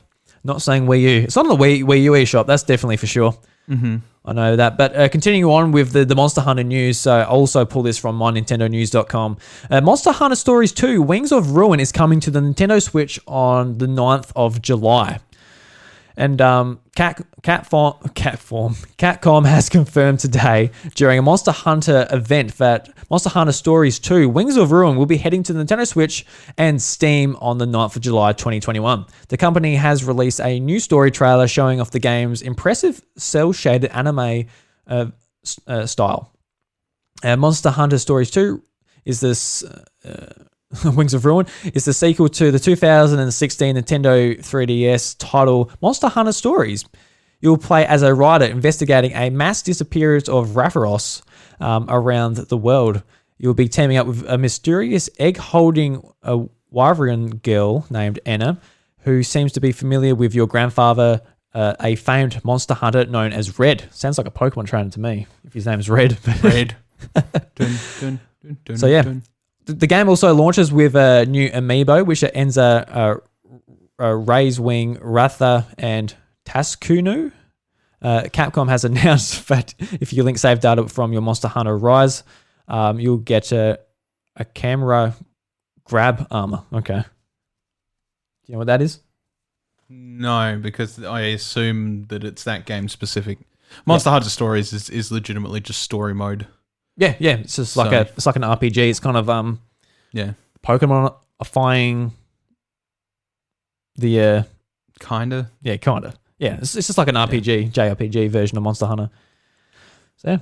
A: Not saying Wii U. It's on the Wii U eShop. That's definitely for sure. I know that. But continuing on with the Monster Hunter news, so I also pull this from mynintendonews.com. Monster Hunter Stories 2, Wings of Ruin is coming to the Nintendo Switch on the 9th of July. And Capcom has confirmed today during a Monster Hunter event that Monster Hunter Stories 2, Wings of Ruin will be heading to the Nintendo Switch and Steam on the 9th of July 2021. The company has released a new story trailer showing off the game's impressive cel-shaded anime style. Monster Hunter Stories 2 is this... Wings of Ruin is the sequel to the 2016 Nintendo 3DS title Monster Hunter Stories. You'll play as a rider investigating a mass disappearance of Rathalos around the world. You'll be teaming up with a mysterious egg-holding Wyvern girl named Anna, who seems to be familiar with your grandfather, a famed monster hunter known as Red. Sounds like a Pokemon trainer to me, if his name's Red.
B: Red.
A: So yeah. The game also launches with a new amiibo, which ends a Raise Wing, Ratha, and Taskunu. Capcom has announced that if you link save data from your Monster Hunter Rise, you'll get a camera grab armor. Okay. Do you know what that is?
B: No, because I assume that it's that game specific. Monster Hunter Stories is legitimately just story mode.
A: Yeah. It's just like an RPG. It's kind of Pokemon-ifying the
B: kinda.
A: Yeah, kinda. Yeah, it's just like an RPG, JRPG version of Monster Hunter. So yeah.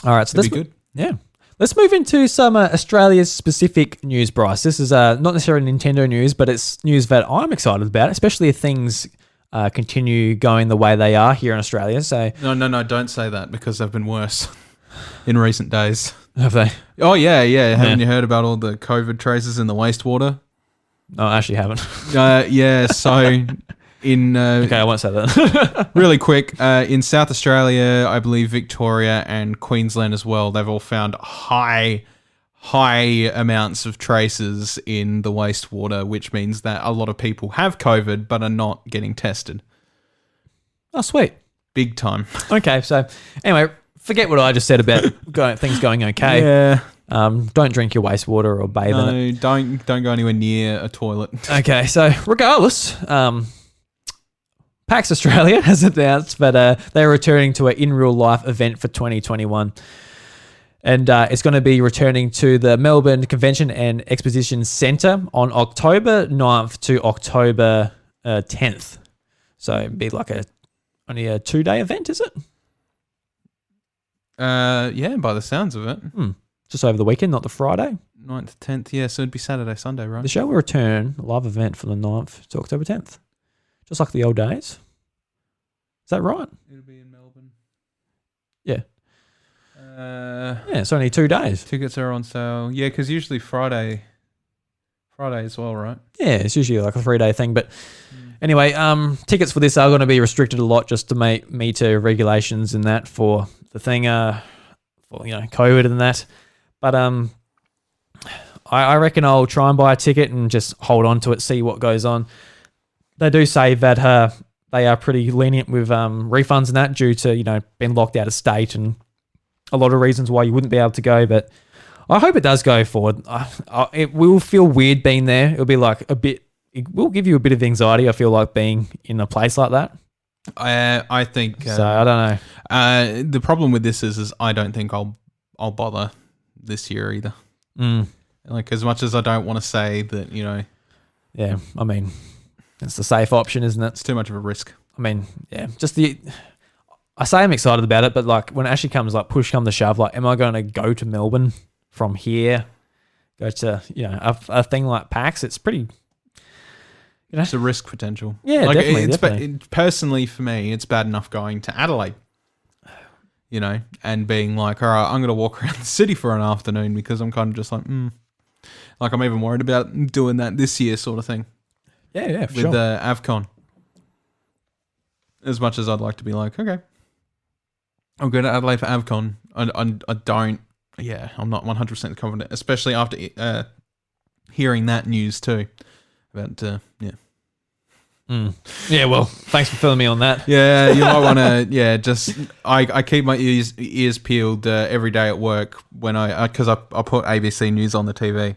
A: All right, so
B: that'd be good.
A: Yeah. Let's move into some Australia's specific news, Bryce. This is not necessarily Nintendo news, but it's news that I'm excited about, especially if things continue going the way they are here in Australia. So
B: No, don't say that because they've been worse in recent days.
A: Have they?
B: Oh, yeah. Haven't you heard about all the COVID traces in the wastewater?
A: No, I actually haven't.
B: So in...
A: okay, I won't say that.
B: really quick, in South Australia, I believe Victoria and Queensland as well, they've all found high amounts of traces in the wastewater, which means that a lot of people have COVID but are not getting tested.
A: Oh, sweet.
B: Big time.
A: Okay, so anyway... Forget what I just said about things going okay.
B: Yeah.
A: Don't drink your wastewater or bathe in it.
B: Don't go anywhere near a toilet.
A: Okay, so regardless, PAX Australia has announced that they're returning to an in real life event for 2021. And it's going to be returning to the Melbourne Convention and Exposition Centre on October 9th to October 10th. So it'd be like only a 2-day event, is it?
B: Yeah, by the sounds of it.
A: Just over the weekend, not the Friday.
B: 9th, 10th, yeah, so it'd be Saturday, Sunday, right?
A: The show will return, a live event from the 9th to October 10th. Just like the old days. Is that right?
B: It'll be in Melbourne.
A: Yeah. It's only 2 days.
B: Tickets are on sale. Yeah, because usually Friday as well, right?
A: Yeah, it's usually like a 3-day thing. But anyway, tickets for this are going to be restricted a lot just to meet regulations and that for the thing, for COVID and that. But I reckon I'll try and buy a ticket and just hold on to it, see what goes on. They do say that they are pretty lenient with refunds and that due to being locked out of state and a lot of reasons why you wouldn't be able to go. But I hope it does go forward. It will feel weird being there. It'll be like it will give you a bit of anxiety, I feel like, being in a place like that.
B: I think
A: so. I don't
B: know. The problem with this is I don't think I'll bother this year either. Like, as much as I don't want to say that,
A: Yeah, I mean, it's the safe option, isn't it?
B: It's too much of a risk.
A: I mean, yeah, I say I'm excited about it, but like when it actually comes, like push come to shove, like am I going to go to Melbourne from here, go to a thing like PAX? It's pretty.
B: It's a risk potential.
A: Yeah,
B: like
A: definitely.
B: Personally, for me, it's bad enough going to Adelaide, and being like, all right, I'm going to walk around the city for an afternoon because I'm kind of just like, like I'm even worried about doing that this year sort of thing.
A: Yeah,
B: with
A: sure.
B: AVCon. As much as I'd like to be like, okay, I'll go to Adelaide for AVCon. I don't, I'm not 100% confident, especially after hearing that news too. About,
A: Yeah, well, thanks for filling me on that.
B: Yeah, you might want to. Yeah, just I keep my ears peeled every day at work when because I put ABC News on the TV,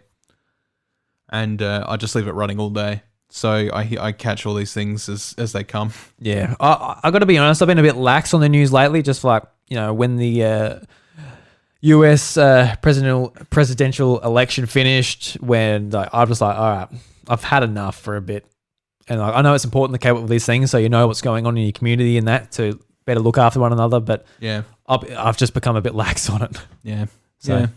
B: and I just leave it running all day. So I catch all these things as they come.
A: Yeah, I got to be honest. I've been a bit lax on the news lately. Just like when the U.S. presidential election finished, when I'm just like, all right, I've had enough for a bit. And I know it's important to keep up with these things so you know what's going on in your community and that to better look after one another. But
B: yeah,
A: I've just become a bit lax on it.
B: Yeah.
A: So.
B: Yeah.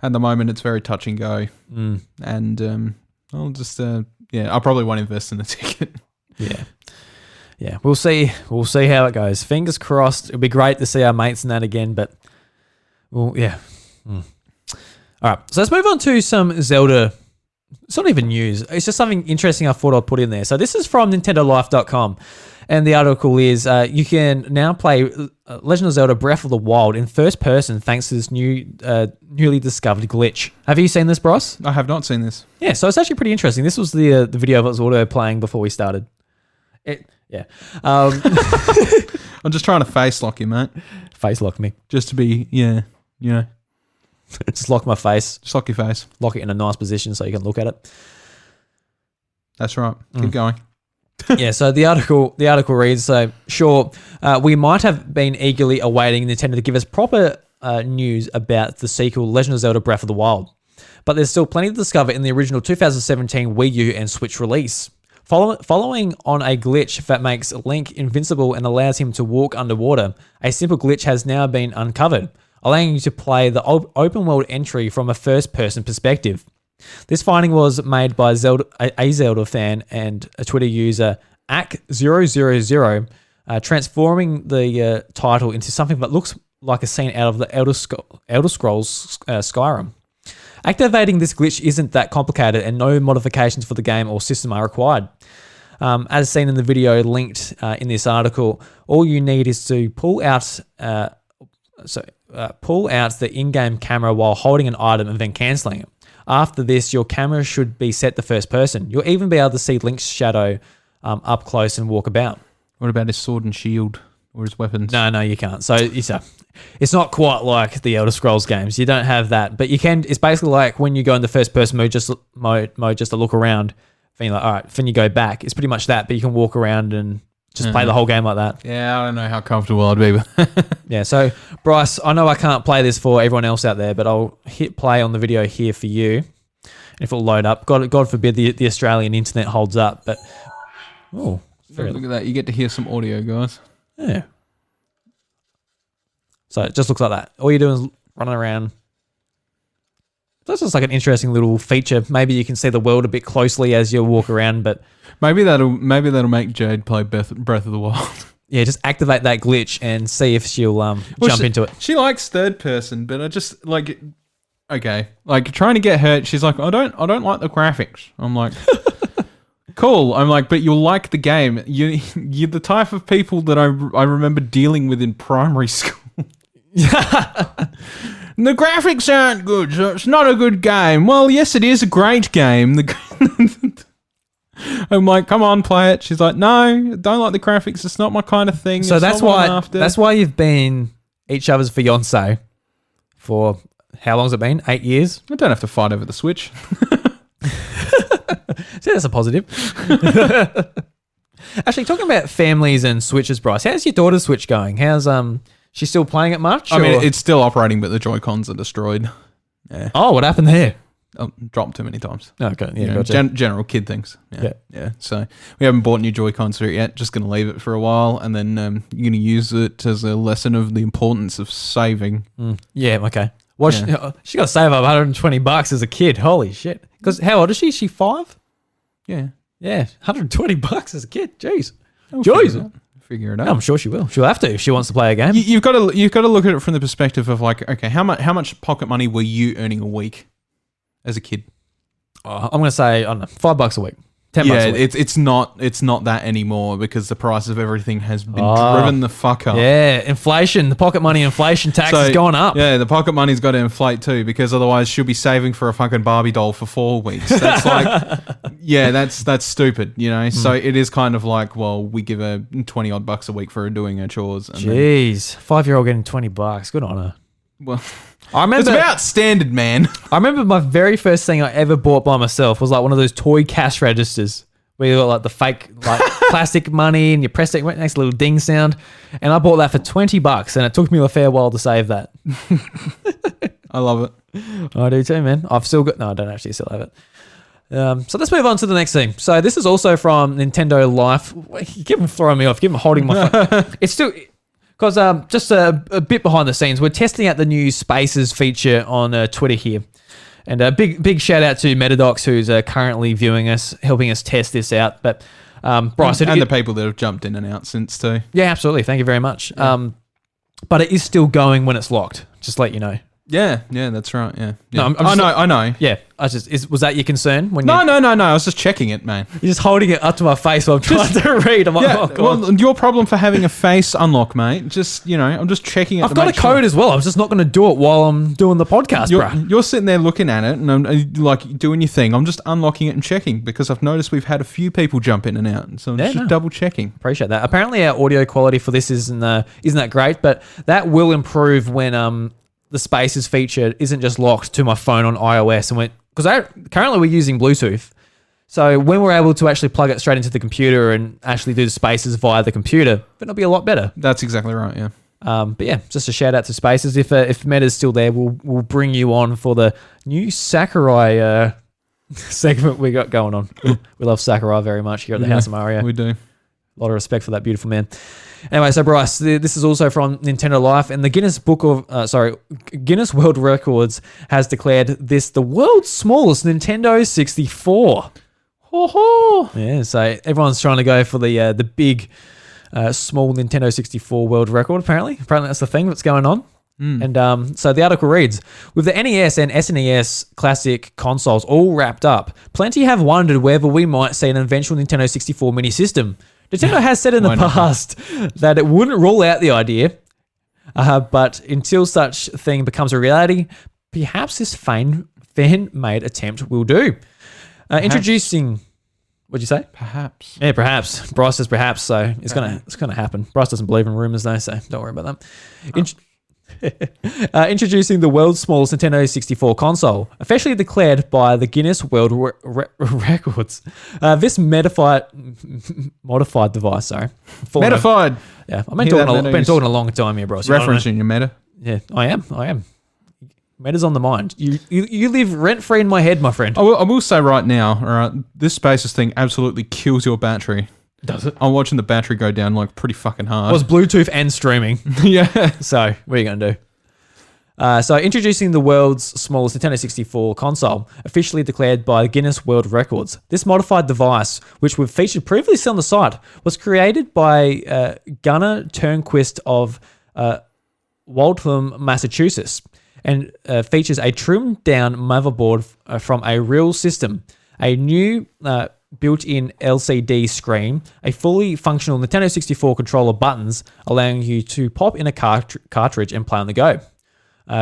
B: At the moment, it's very touch and go. And I'll just, I probably won't invest in the ticket.
A: Yeah. Yeah. We'll see. We'll see how it goes. Fingers crossed. It'll be great to see our mates in that again. But, well, yeah. All right. So let's move on to some Zelda. It's not even news. It's just something interesting I thought I'd put in there. So this is from NintendoLife.com. And the article is you can now play Legend of Zelda Breath of the Wild in first person thanks to this newly discovered glitch. Have you seen this, Bryce?
B: I have not seen this.
A: Yeah, so it's actually pretty interesting. This was the video that was auto playing before we started.
B: I'm just trying to face lock you, mate.
A: Face lock me.
B: Just to be,
A: Just lock my face.
B: Just lock your face.
A: Lock it in a nice position so you can look at it.
B: That's right. Keep going.
A: Yeah, so the article reads, we might have been eagerly awaiting Nintendo to give us proper news about the sequel Legend of Zelda Breath of the Wild. But there's still plenty to discover in the original 2017 Wii U and Switch release. Following on a glitch that makes Link invincible and allows him to walk underwater, a simple glitch has now been uncovered, allowing you to play the open world entry from a first-person perspective. This finding was made by a Zelda fan and a Twitter user, AK000, transforming the title into something that looks like a scene out of the Elder Scrolls Skyrim. Activating this glitch isn't that complicated and no modifications for the game or system are required. As seen in the video linked in this article, all you need is to pull out the in-game camera while holding an item and then cancelling it. After this, your camera should be set to first person. You'll even be able to see Link's shadow up close and walk about.
B: What about his sword and shield or his weapons?
A: No, you can't. So it's not quite like the Elder Scrolls games. You don't have that, but you can. It's basically like when you go into first person mode, just to look around. Then you're like, all right. Then you go back. It's pretty much that, but you can walk around and just play the whole game like that.
B: Yeah, I don't know how comfortable I'd be with.
A: Yeah, so Bryce, I know I can't play this for everyone else out there, but I'll hit play on the video here for you. And if it'll load up, God forbid the Australian internet holds up. But
B: look at that! You get to hear some audio, guys.
A: Yeah. So it just looks like that. All you're doing is running around. That's just like an interesting little feature. Maybe you can see the world a bit closely as you walk around, but
B: maybe that'll make Jade play Breath of the Wild.
A: Yeah, just activate that glitch and see if she'll jump into it.
B: She likes third person, but I just trying to get her. She's like, I don't like the graphics. I'm like, cool. I'm like, but you'll like the game. You're the type of people that I remember dealing with in primary school. The graphics aren't good, so it's not a good game. Well, yes, it is a great game. I'm like, come on, play it. She's like, no, don't like the graphics. It's not my kind of thing.
A: So that's why you've been each other's fiance for how long's it been? 8 years?
B: I don't have to fight over the Switch.
A: See, that's a positive. Actually, talking about families and Switches, Bryce, how's your daughter's Switch going? How's she still playing it much?
B: I mean, it's still operating, but the Joy-Cons are destroyed. Yeah.
A: Oh, what happened there?
B: Dropped too many times.
A: Okay, yeah, gotcha.
B: General kid things. Yeah. So we haven't bought new Joy-Cons for it yet. Just going to leave it for a while, and then you're going to use it as a lesson of the importance of saving.
A: Yeah. Okay. She got to save up $120 as a kid. Holy shit! Because how old is she? Is she 5?
B: Yeah.
A: Yeah. $120 as a kid. Jeez.
B: Figure it out.
A: I'm sure she will. She'll have to if she wants to play a game.
B: You've got to look at it from the perspective of like, okay, how much pocket money were you earning a week as a kid?
A: I'm going to say, I don't know, $5 a week. $10
B: Yeah,
A: a week.
B: it's not that anymore because the price of everything has been driven the fuck up.
A: Yeah, inflation, the pocket money inflation tax has gone up.
B: Yeah, the pocket money's got to inflate too because otherwise she'll be saving for a fucking Barbie doll for 4 weeks. That's like, yeah, that's stupid, you know. So it is kind of like, well, we give her $20 a week for her doing her chores. And
A: Jeez, 5-year-old getting $20. Good on her.
B: Well,
A: I remember
B: it's about standard, man.
A: I remember my very first thing I ever bought by myself was like one of those toy cash registers where you got like the fake like plastic money and you press it, makes a little ding sound. And I bought that for $20 and it took me a fair while to save that.
B: I love it.
A: I do too, man. I've still got, no, I don't actually still have it. So let's move on to the next thing. So this is also from Nintendo Life. You keep on throwing me off. Keep on holding my phone. It's still... Because just a bit behind the scenes, we're testing out the new Spaces feature on Twitter here. And a big shout out to Mettadox, who's currently viewing us, helping us test this out. But Bryce...
B: And the people that have jumped in and out since too.
A: Yeah, absolutely. Thank you very much. Yeah. But it is still going when it's locked, just to let you know.
B: Yeah, that's right. Yeah.
A: No,
B: I know.
A: Yeah, was that your concern? When
B: No. I was just checking it, man.
A: You're just holding it up to my face while I'm trying to read. I'm like,
B: yeah,
A: oh, God.
B: well, your problem for having a face unlock, mate. Just, I'm just checking it.
A: I've got a code as well. I'm just not going to do it while I'm doing the podcast, bro.
B: You're sitting there looking at it and I'm like doing your thing. I'm just unlocking it and checking because I've noticed we've had a few people jump in and out. So I'm just double checking.
A: Appreciate that. Apparently our audio quality for this isn't that great, but that will improve when the Spaces feature isn't just locked to my phone on iOS and because currently we're using Bluetooth. So when we're able to actually plug it straight into the computer and actually do the Spaces via the computer, it'll be a lot better.
B: That's exactly right, yeah.
A: But yeah, just a shout out to Spaces. If Meta's still there, we'll bring you on for the new Sakurai segment we got going on. We love Sakurai very much here at the House of Mario.
B: We do.
A: A lot of respect for that beautiful man. Anyway, so Bryce, this is also from Nintendo Life, and the Guinness World Records has declared this the world's smallest Nintendo 64. Yeah, so everyone's trying to go for the big, small Nintendo 64 world record. Apparently that's the thing that's going on. And so the article reads, with the NES and SNES classic consoles all wrapped up, plenty have wondered whether we might see an eventual Nintendo 64 mini system. Nintendo has said in the past that it wouldn't rule out the idea, but until such thing becomes a reality, perhaps this fan-made attempt will do. Introducing, what'd you say?
B: Perhaps.
A: Yeah, perhaps. Bryce says perhaps, so it's gonna happen. Bryce doesn't believe in rumors though, so don't worry about that. Introducing the world's smallest Nintendo 64 console, officially declared by the Guinness World Records. This modified device, sorry.
B: Modified.
A: Yeah, I've been talking a long time here, bro. So
B: referencing your meta.
A: Yeah, I am. Meta's on the mind. You live rent-free in my head, my friend.
B: I will say right now, all right, this Spaces thing absolutely kills your battery.
A: Does it?
B: I'm watching the battery go down like pretty fucking hard.
A: It was Bluetooth and streaming.
B: Yeah.
A: So, what are you going to do? So, introducing the world's smallest Nintendo 64 console, officially declared by Guinness World Records. This modified device, which we've featured previously on the site, was created by Gunnar Turnquist of Waltham, Massachusetts, and features a trimmed-down motherboard from a real system, a new built-in LCD screen, a fully functional Nintendo 64 controller buttons, allowing you to pop in a cartridge and play on the go.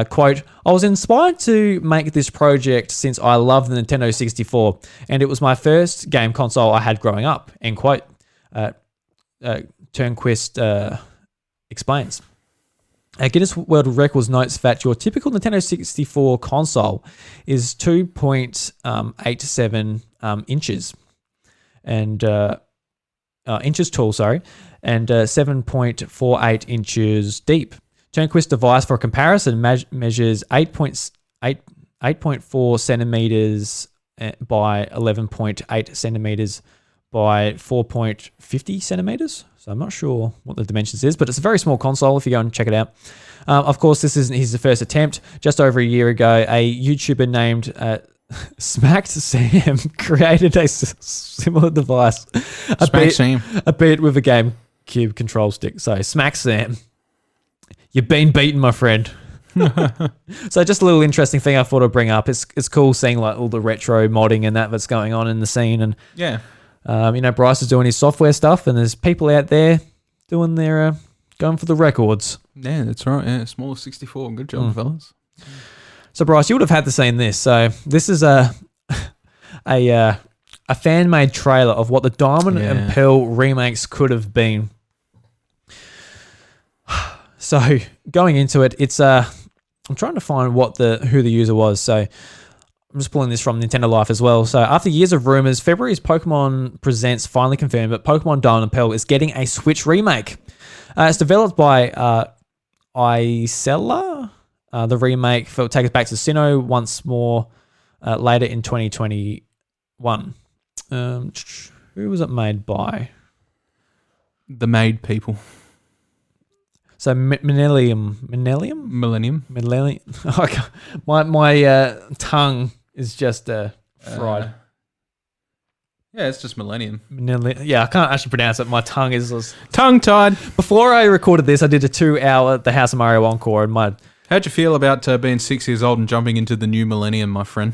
A: Quote, I was inspired to make this project since I love the Nintendo 64, and it was my first game console I had growing up, end quote. Turnquist explains. Guinness World Records notes that your typical Nintendo 64 console is 2.87 inches and inches tall, and 7.48 inches deep. Turnquist device for comparison measures 8.4 centimeters by 11.8 centimeters by 4.50 centimeters. So I'm not sure what the dimensions is, but it's a very small console if you go and check it out. Of course, this isn't his first attempt. Just over a year ago, a YouTuber named Smacked Sam created a similar device, albeit with a GameCube control stick. So Smack Sam, you've been beaten, my friend. So just a little interesting thing I thought I'd bring up. It's cool seeing like all the retro modding and that's going on in the scene, and
B: yeah.
A: Bryce is doing his software stuff, and there's people out there doing their going for the records.
B: Yeah, that's right. Yeah, smaller 64. Good job, fellas.
A: So Bryce, you would have had to seen this. So this is a fan made trailer of what the Diamond and Pearl remakes could have been. So going into it, it's I'm trying to find who the user was. So I'm just pulling this from Nintendo Life as well. So after years of rumors, February's Pokemon Presents finally confirmed that Pokemon Diamond and Pearl is getting a Switch remake. It's developed by iCella. The remake will take us back to Sinnoh once more later in 2021. Who was it made by?
B: The Made people.
A: So Millennium. My tongue is just fried.
B: Yeah, it's just Millennium.
A: Yeah, I can't actually pronounce it. My tongue is
B: tongue-tied.
A: Before I recorded this, I did a 2-hour The House of Mario encore, and
B: how'd you feel about being 6 years old and jumping into the new millennium, my friend?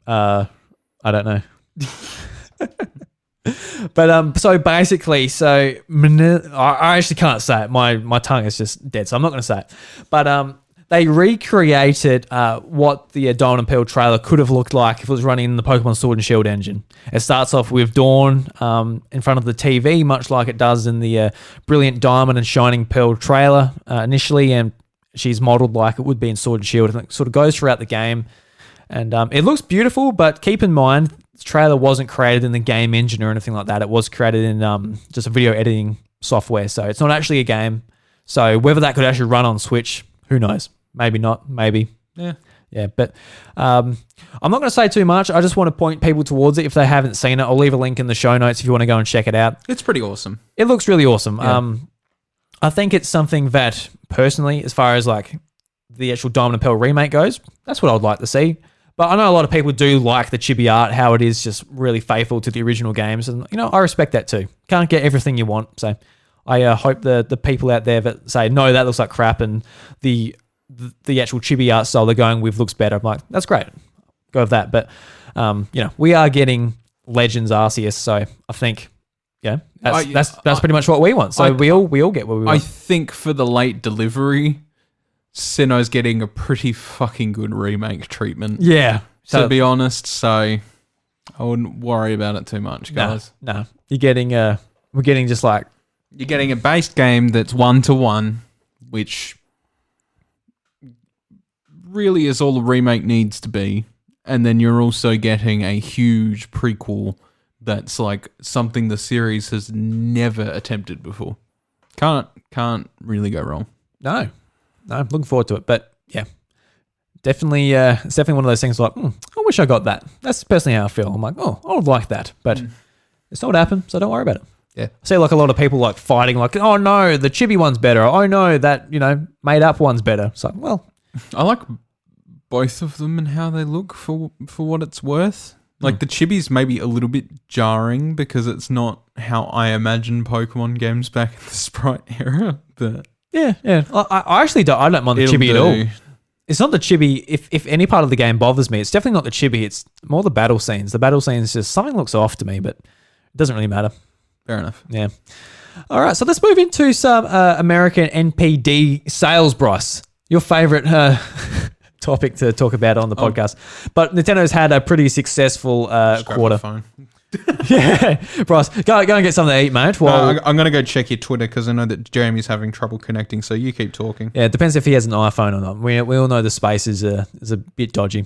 A: I don't know. But so basically, I actually can't say it. My tongue is just dead, so I'm not going to say it. But they recreated what the Diamond and Pearl trailer could have looked like if it was running in the Pokemon Sword and Shield engine. It starts off with Dawn in front of the TV, much like it does in the brilliant Diamond and Shining Pearl trailer initially, and she's modeled like it would be in Sword and Shield, and it sort of goes throughout the game. And it looks beautiful, but keep in mind, the trailer wasn't created in the game engine or anything like that. It was created in just a video editing software, so it's not actually a game. So whether that could actually run on Switch, who knows? Maybe not, maybe.
B: Yeah.
A: But I'm not going to say too much. I just want to point people towards it if they haven't seen it. I'll leave a link in the show notes if you want to go and check it out.
B: It's pretty awesome.
A: It looks really awesome.
B: Yeah.
A: I think it's something that, personally, as far as like the actual Diamond and Pearl remake goes, that's what I'd like to see. But I know a lot of people do like the chibi art, how it is just really faithful to the original games. And, I respect that too. Can't get everything you want. So I hope the people out there that say, no, that looks like crap, and the actual chibi art style they're going with looks better. I'm like, that's great. Go with that. But, we are getting Legends Arceus. So I think, that's pretty much what we want. So we all get what we want.
B: I think for the late delivery, Sinnoh's getting a pretty fucking good remake treatment.
A: Yeah.
B: To be honest, so I wouldn't worry about it too much, guys.
A: No. You're getting we're getting just like,
B: you're getting a base game that's 1-to-1, which really is all the remake needs to be. And then you're also getting a huge prequel that's like something the series has never attempted before. Can't really go wrong.
A: No, I'm looking forward to it. But yeah, definitely, it's definitely one of those things like, I wish I got that. That's personally how I feel. I'm like, I would like that, but it's not what happened, so don't worry about it.
B: Yeah.
A: I see like a lot of people like fighting, like, oh no, the chibi one's better. Oh no, that made up one's better. It's like, well,
B: I like both of them and how they look for what it's worth. Like the chibi's maybe a little bit jarring because it's not how I imagine Pokemon games back in the Sprite era. But
A: yeah. I actually don't. I don't mind the chibi at all. It's not the chibi. If any part of the game bothers me, it's definitely not the chibi. It's more the battle scenes. The battle scenes just something looks off to me, but it doesn't really matter.
B: Fair enough.
A: Yeah. All right. So let's move into some American NPD sales, Bryce. Your favorite topic to talk about on the podcast. But Nintendo's had a pretty successful quarter.
B: Phone.
A: Yeah, Bryce, go and get something to eat, mate.
B: Well, I'm going to go check your Twitter because I know that Jeremy's having trouble connecting, so you keep talking.
A: Yeah, it depends if he has an iPhone or not. We all know the space is a bit dodgy.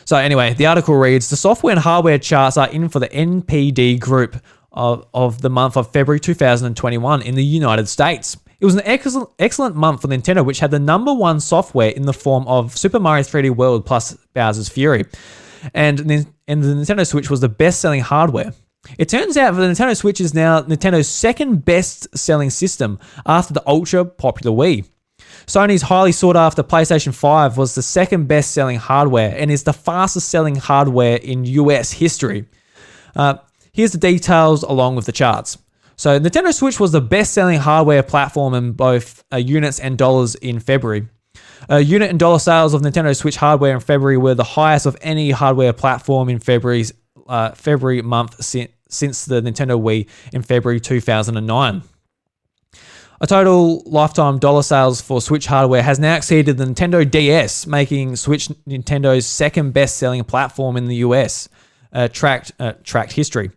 A: So anyway, the article reads, the software and hardware charts are in for the NPD group of the month of February 2021 in the United States. It was an excellent month for Nintendo, which had the number one software in the form of Super Mario 3D World plus Bowser's Fury. And the Nintendo Switch was the best-selling hardware. It turns out that the Nintendo Switch is now Nintendo's second best-selling system after the ultra-popular Wii. Sony's highly sought-after PlayStation 5 was the second best-selling hardware and is the fastest-selling hardware in US history. Here's the details along with the charts. So Nintendo Switch was the best-selling hardware platform in both units and dollars in February. Unit and dollar sales of Nintendo Switch hardware in February were the highest of any hardware platform in February month since the Nintendo Wii in February 2009. A total lifetime dollar sales for Switch hardware has now exceeded the Nintendo DS, making Switch Nintendo's second best-selling platform in the US. Tracked history.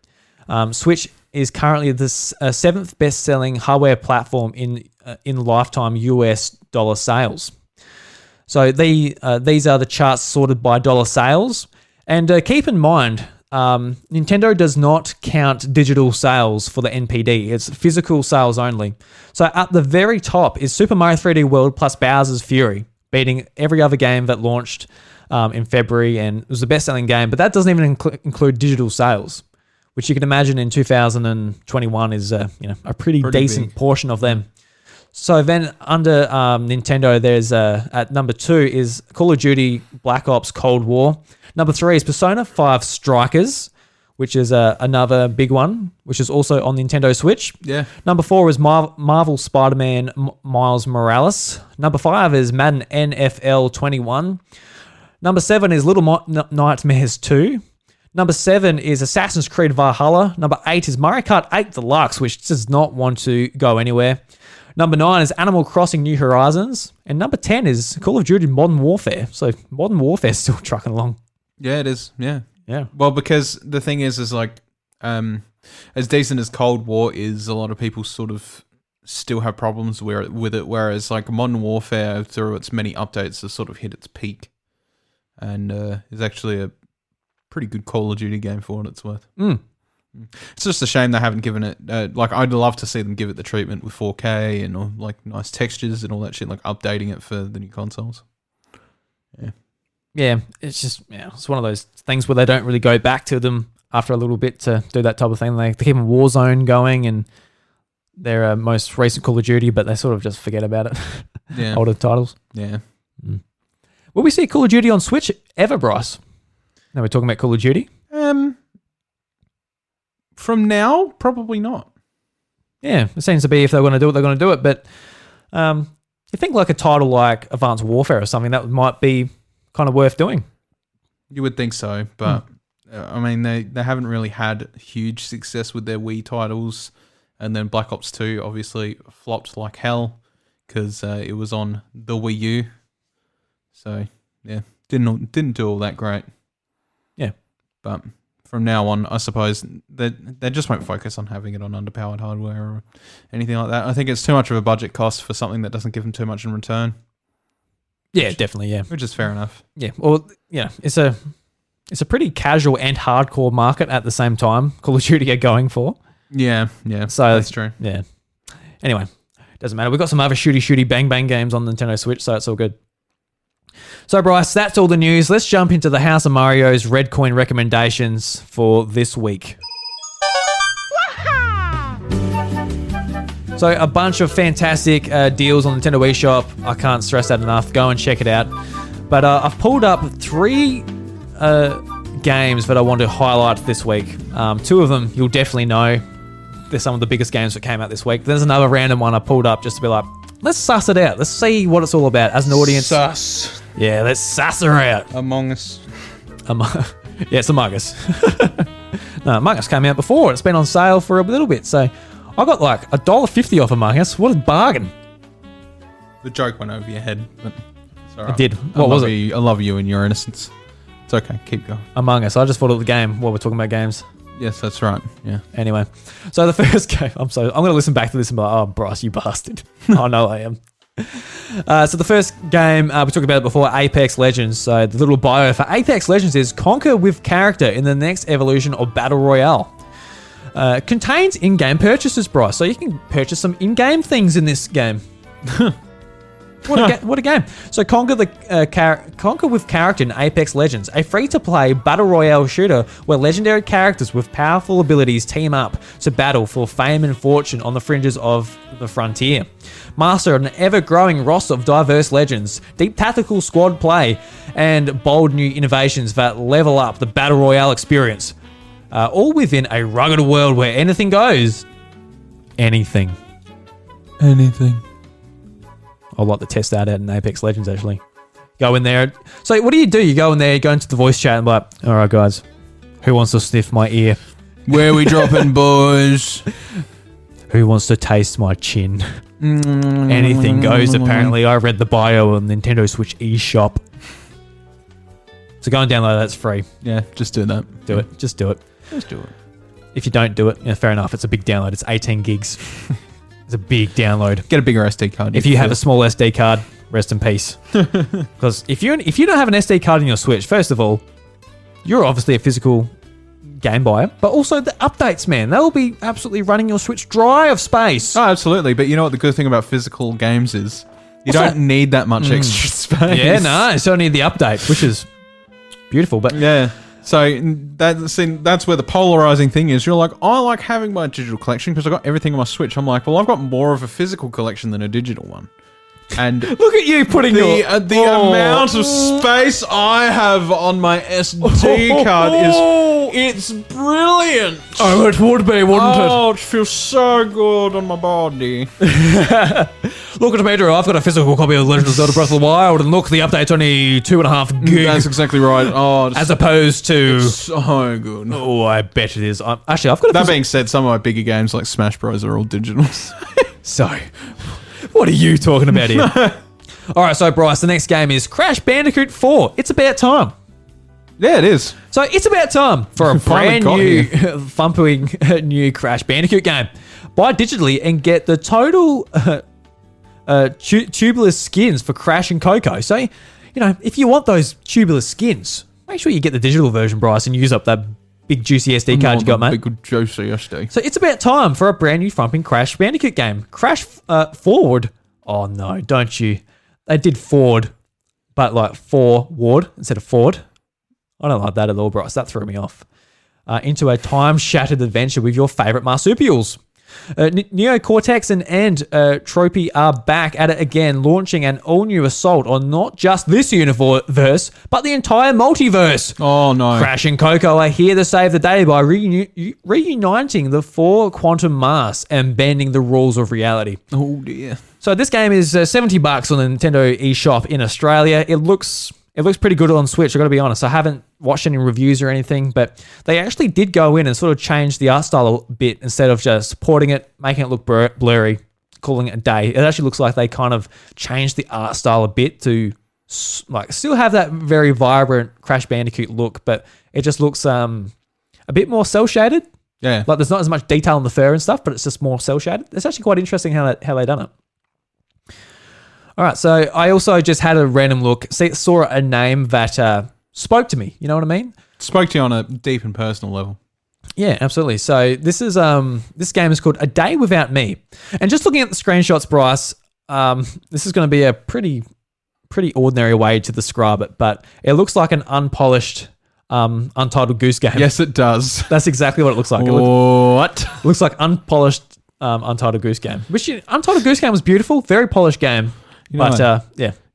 A: Switch is currently the seventh best-selling hardware platform in lifetime US dollar sales. So these are the charts sorted by dollar sales, and keep in mind, Nintendo does not count digital sales for the NPD. It's physical sales only. So at the very top is Super Mario 3D World plus Bowser's Fury, beating every other game that launched in February, and it was the best-selling game. But that doesn't even include digital sales, which you can imagine in 2021 is a pretty decent
B: big
A: portion of them. So then under Nintendo, there's at number 2 is Call of Duty Black Ops Cold War. Number 3 is Persona 5 Strikers, which is another big one, which is also on Nintendo Switch.
B: Yeah.
A: Number 4 is Marvel Spider-Man Miles Morales. Number 5 is Madden NFL 21. Number 7 is Little Nightmares 2. Number 7 is Assassin's Creed Valhalla. Number 8 is Mario Kart 8 Deluxe, which does not want to go anywhere. Number 9 is Animal Crossing New Horizons. And number 10 is Call of Duty Modern Warfare. So Modern Warfare is still trucking along.
B: Yeah, it is. Yeah.
A: Yeah.
B: Well, because the thing is like, as decent as Cold War is, a lot of people sort of still have problems with it. Whereas like Modern Warfare, through its many updates, has sort of hit its peak, and is actually a pretty good Call of Duty game for what it's worth. It's just a shame they haven't given it. Like, I'd love to see them give it the treatment with 4K and all, like nice textures and all that shit, like updating it for the new consoles. Yeah.
A: Yeah, it's just, it's one of those things where they don't really go back to them after a little bit to do that type of thing. They keep Warzone going and their most recent Call of Duty, but they sort of just forget about it.
B: Yeah.
A: Older titles.
B: Yeah.
A: Will we see Call of Duty on Switch ever, Bryce? No, we're talking about Call of Duty?
B: From now, probably not.
A: Yeah, it seems to be if they're going to do it, they're going to do it. But you think like a title like Advanced Warfare or something, that might be kind of worth doing.
B: You would think so, but I mean, they haven't really had huge success with their Wii titles, and then Black Ops 2 obviously flopped like hell because it was on the Wii U. So yeah, didn't do all that great.
A: Yeah,
B: but from now on, I suppose they just won't focus on having it on underpowered hardware or anything like that. I think it's too much of a budget cost for something that doesn't give them too much in return.
A: Yeah, definitely. Yeah,
B: which is fair enough.
A: Yeah, well, yeah, it's a pretty casual and hardcore market at the same time. Call of Duty are going for.
B: Yeah. So that's true.
A: Yeah. Anyway, doesn't matter. We've got some other shooty bang bang games on the Nintendo Switch, so it's all good. So Bryce, that's all the news. Let's jump into the House of Mario's Red Coin recommendations for this week. So a bunch of fantastic deals on Nintendo eShop. I can't stress that enough. Go and check it out. But I've pulled up 3 games that I want to highlight this week. 2 of them you'll definitely know. They're some of the biggest games that came out this week. There's another random one I pulled up just to be like, let's suss it out. Let's see what it's all about as an audience.
B: Suss.
A: Yeah, let's suss her out.
B: Among Us.
A: Yeah, it's Among Us. No, Among Us came out before. It's been on sale for a little bit, so I got like $1.50 off Among Us. What a bargain.
B: The joke went over your head, but it's all right.
A: It did. What was it?
B: I love you and your innocence. It's okay. Keep going.
A: Among Us. I just thought of the game while we're talking about games.
B: Yes, that's right. Yeah.
A: Anyway, so the first game, I'm going to listen back to this and be like, oh, Bryce, you bastard. I know I am. So the first game, we talked about it before, Apex Legends. So the little bio for Apex Legends is conquer with character in the next evolution of Battle Royale. Contains in-game purchases, Bryce. So you can purchase some in-game things in this game. What a game. So conquer with character in Apex Legends, a free-to-play battle royale shooter where legendary characters with powerful abilities team up to battle for fame and fortune on the fringes of the frontier. Master an ever-growing roster of diverse legends, deep tactical squad play, and bold new innovations that level up the battle royale experience. All within a rugged world where anything goes. Anything. I'd like to test that out in Apex Legends, actually. Go in there. So what do? You go in there, you go into the voice chat and be like, all right, guys, who wants to sniff my ear?
B: Where we dropping, boys?
A: Who wants to taste my chin? Anything goes, apparently. I read the bio on Nintendo Switch eShop. So go and download that. It's free.
B: Yeah, just do that.
A: Do it. Just do it.
B: Just do it.
A: If you don't do it, fair enough. It's a big download. It's 18 gigs. It's a big download.
B: Get a bigger SD card.
A: If you have a small SD card, rest in peace. Because if you don't have an SD card in your Switch, first of all, you're obviously a physical game buyer, but also the updates, man, they'll be absolutely running your Switch dry of space.
B: Oh, absolutely. But you know what the good thing about physical games is? You don't need that much extra space.
A: Yeah, no, you still need the update, which is beautiful. But
B: yeah. So that's where the polarizing thing is. You're like, I like having my digital collection because I got everything on my Switch. I'm like, well, I've got more of a physical collection than a digital one. And
A: look at you putting
B: the amount of space I have on my SD card it's brilliant.
A: Oh, it would be, wouldn't it?
B: Oh, it feels so good on my body.
A: Look at me, Drew. I've got a physical copy of Legend of Zelda Breath of the Wild, and look, the update's only 2.5 gigs.
B: That's exactly right. Oh,
A: as opposed to
B: so good.
A: Oh, I bet it is. Actually, I've got.
B: That being said, some of my bigger games like Smash Bros are all digitals.
A: So, what are you talking about here? All right, so Bryce, the next game is Crash Bandicoot 4. It's about time.
B: Yeah, it is.
A: So it's about time for a brand new, thumping new Crash Bandicoot game. Buy digitally and get the total tubular skins for Crash and Coco. So, you know, if you want those tubular skins, make sure you get the digital version, Bryce, and use up that big juicy SD card you got, mate.
B: Big juicy SD.
A: So it's about time for a brand new thumping Crash Bandicoot game. Crash Forward. Oh no, don't you? They did Ford, but like forward instead of Ford. I don't like that at all, Bryce. That threw me off. Into a time-shattered adventure with your favourite marsupials. Neo Cortex and Tropy are back at it again, launching an all-new assault on not just this universe, but the entire multiverse.
B: Oh, no.
A: Crash and Coco are here to save the day by reuniting the four quantum masks and bending the rules of reality.
B: Oh, dear.
A: So this game is $70 on the Nintendo eShop in Australia. It looks pretty good on Switch, I've got to be honest. I haven't watched any reviews or anything, but they actually did go in and sort of change the art style a bit instead of just porting it, making it look blurry, calling it a day. It actually looks like they kind of changed the art style a bit to like still have that very vibrant Crash Bandicoot look, but it just looks a bit more cel-shaded.
B: Yeah.
A: Like there's not as much detail in the fur and stuff, but it's just more cel-shaded. It's actually quite interesting how they done it. All right, so I also just had a random look, saw a name that spoke to me. You know what I mean?
B: Spoke to you on a deep and personal level.
A: Yeah, absolutely. So this is this game is called A Day Without Me, and just looking at the screenshots, Bryce, this is going to be a pretty ordinary way to describe it, but it looks like an unpolished, Untitled Goose Game.
B: Yes, it does.
A: That's exactly what it looks like.
B: What?
A: Looks like unpolished Untitled Goose Game. Untitled Goose Game was beautiful, very polished game. Yeah.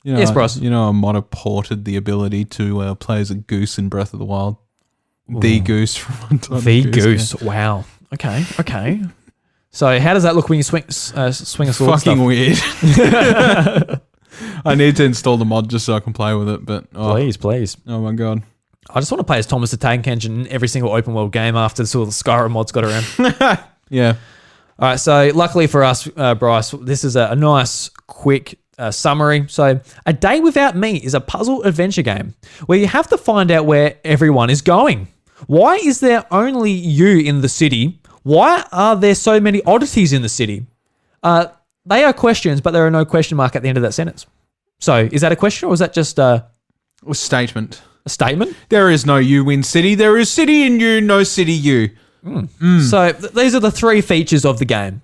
A: Yes, Bryce.
B: You know, a mod have ported the ability to play as a goose in Breath of the Wild. The goose from Untitled
A: Goose. Wow. Okay. So how does that look when you swing a sword?
B: Fucking weird. I need to install the mod just so I can play with it. But
A: Please.
B: Oh my god.
A: I just want to play as Thomas the Tank Engine in every single open world game after sort of the Skyrim mods got around.
B: Yeah.
A: All right. So luckily for us, Bryce, this is a nice, quick summary. So A Day Without Me is a puzzle adventure game where you have to find out where everyone is going. Why is there only you in the city? Why are there so many oddities in the city? They are questions, but there are no question mark at the end of that sentence. So is that a question or is that just a
B: statement?
A: A statement?
B: There is no you in city. There is city in you, no city you.
A: So these are the three features of the game.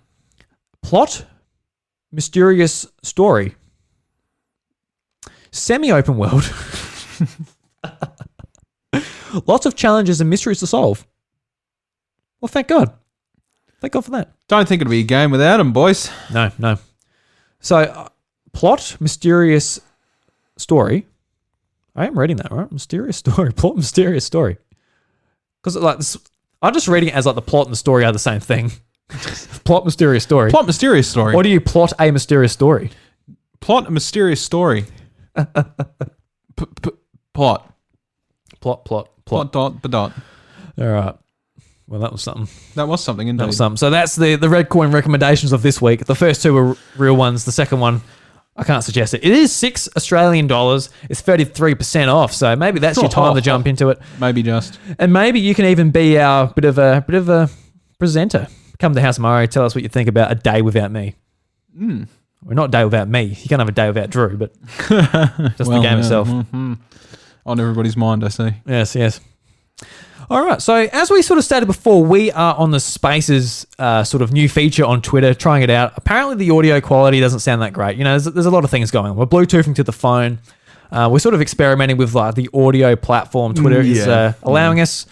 A: Plot, mysterious story, semi-open world, lots of challenges and mysteries to solve. Well, thank God. Thank God for that.
B: Don't think it'd be a game without them, boys.
A: No. So, plot, mysterious story. I am reading that, right? Mysterious story. Plot, mysterious story. Because like this, I'm just reading it as like the plot and the story are the same thing. Plot, mysterious story.
B: Plot, mysterious story.
A: Or do you plot a mysterious story?
B: Plot a mysterious story. Plot.
A: Plot.
B: Plot dot.
A: All right. Well, that was something.
B: That was something, indeed.
A: That was something. So that's the red coin recommendations of this week. The first two were real ones. The second one, I can't suggest it. It is $6 Australian. It's 33% off. So maybe that's your time to jump into it.
B: Maybe just.
A: And maybe you can even be our bit of a presenter. Come to the House of Mario. Tell us what you think about a day without me. Well, not a day without me. You can't have a day without Drew, but just the game itself.
B: On everybody's mind, I see.
A: Yes. All right. So as we sort of stated before, we are on the Spaces sort of new feature on Twitter, trying it out. Apparently the audio quality doesn't sound that great. You know, there's a lot of things going on. We're Bluetoothing to the phone. We're sort of experimenting with like the audio platform Twitter is allowing us.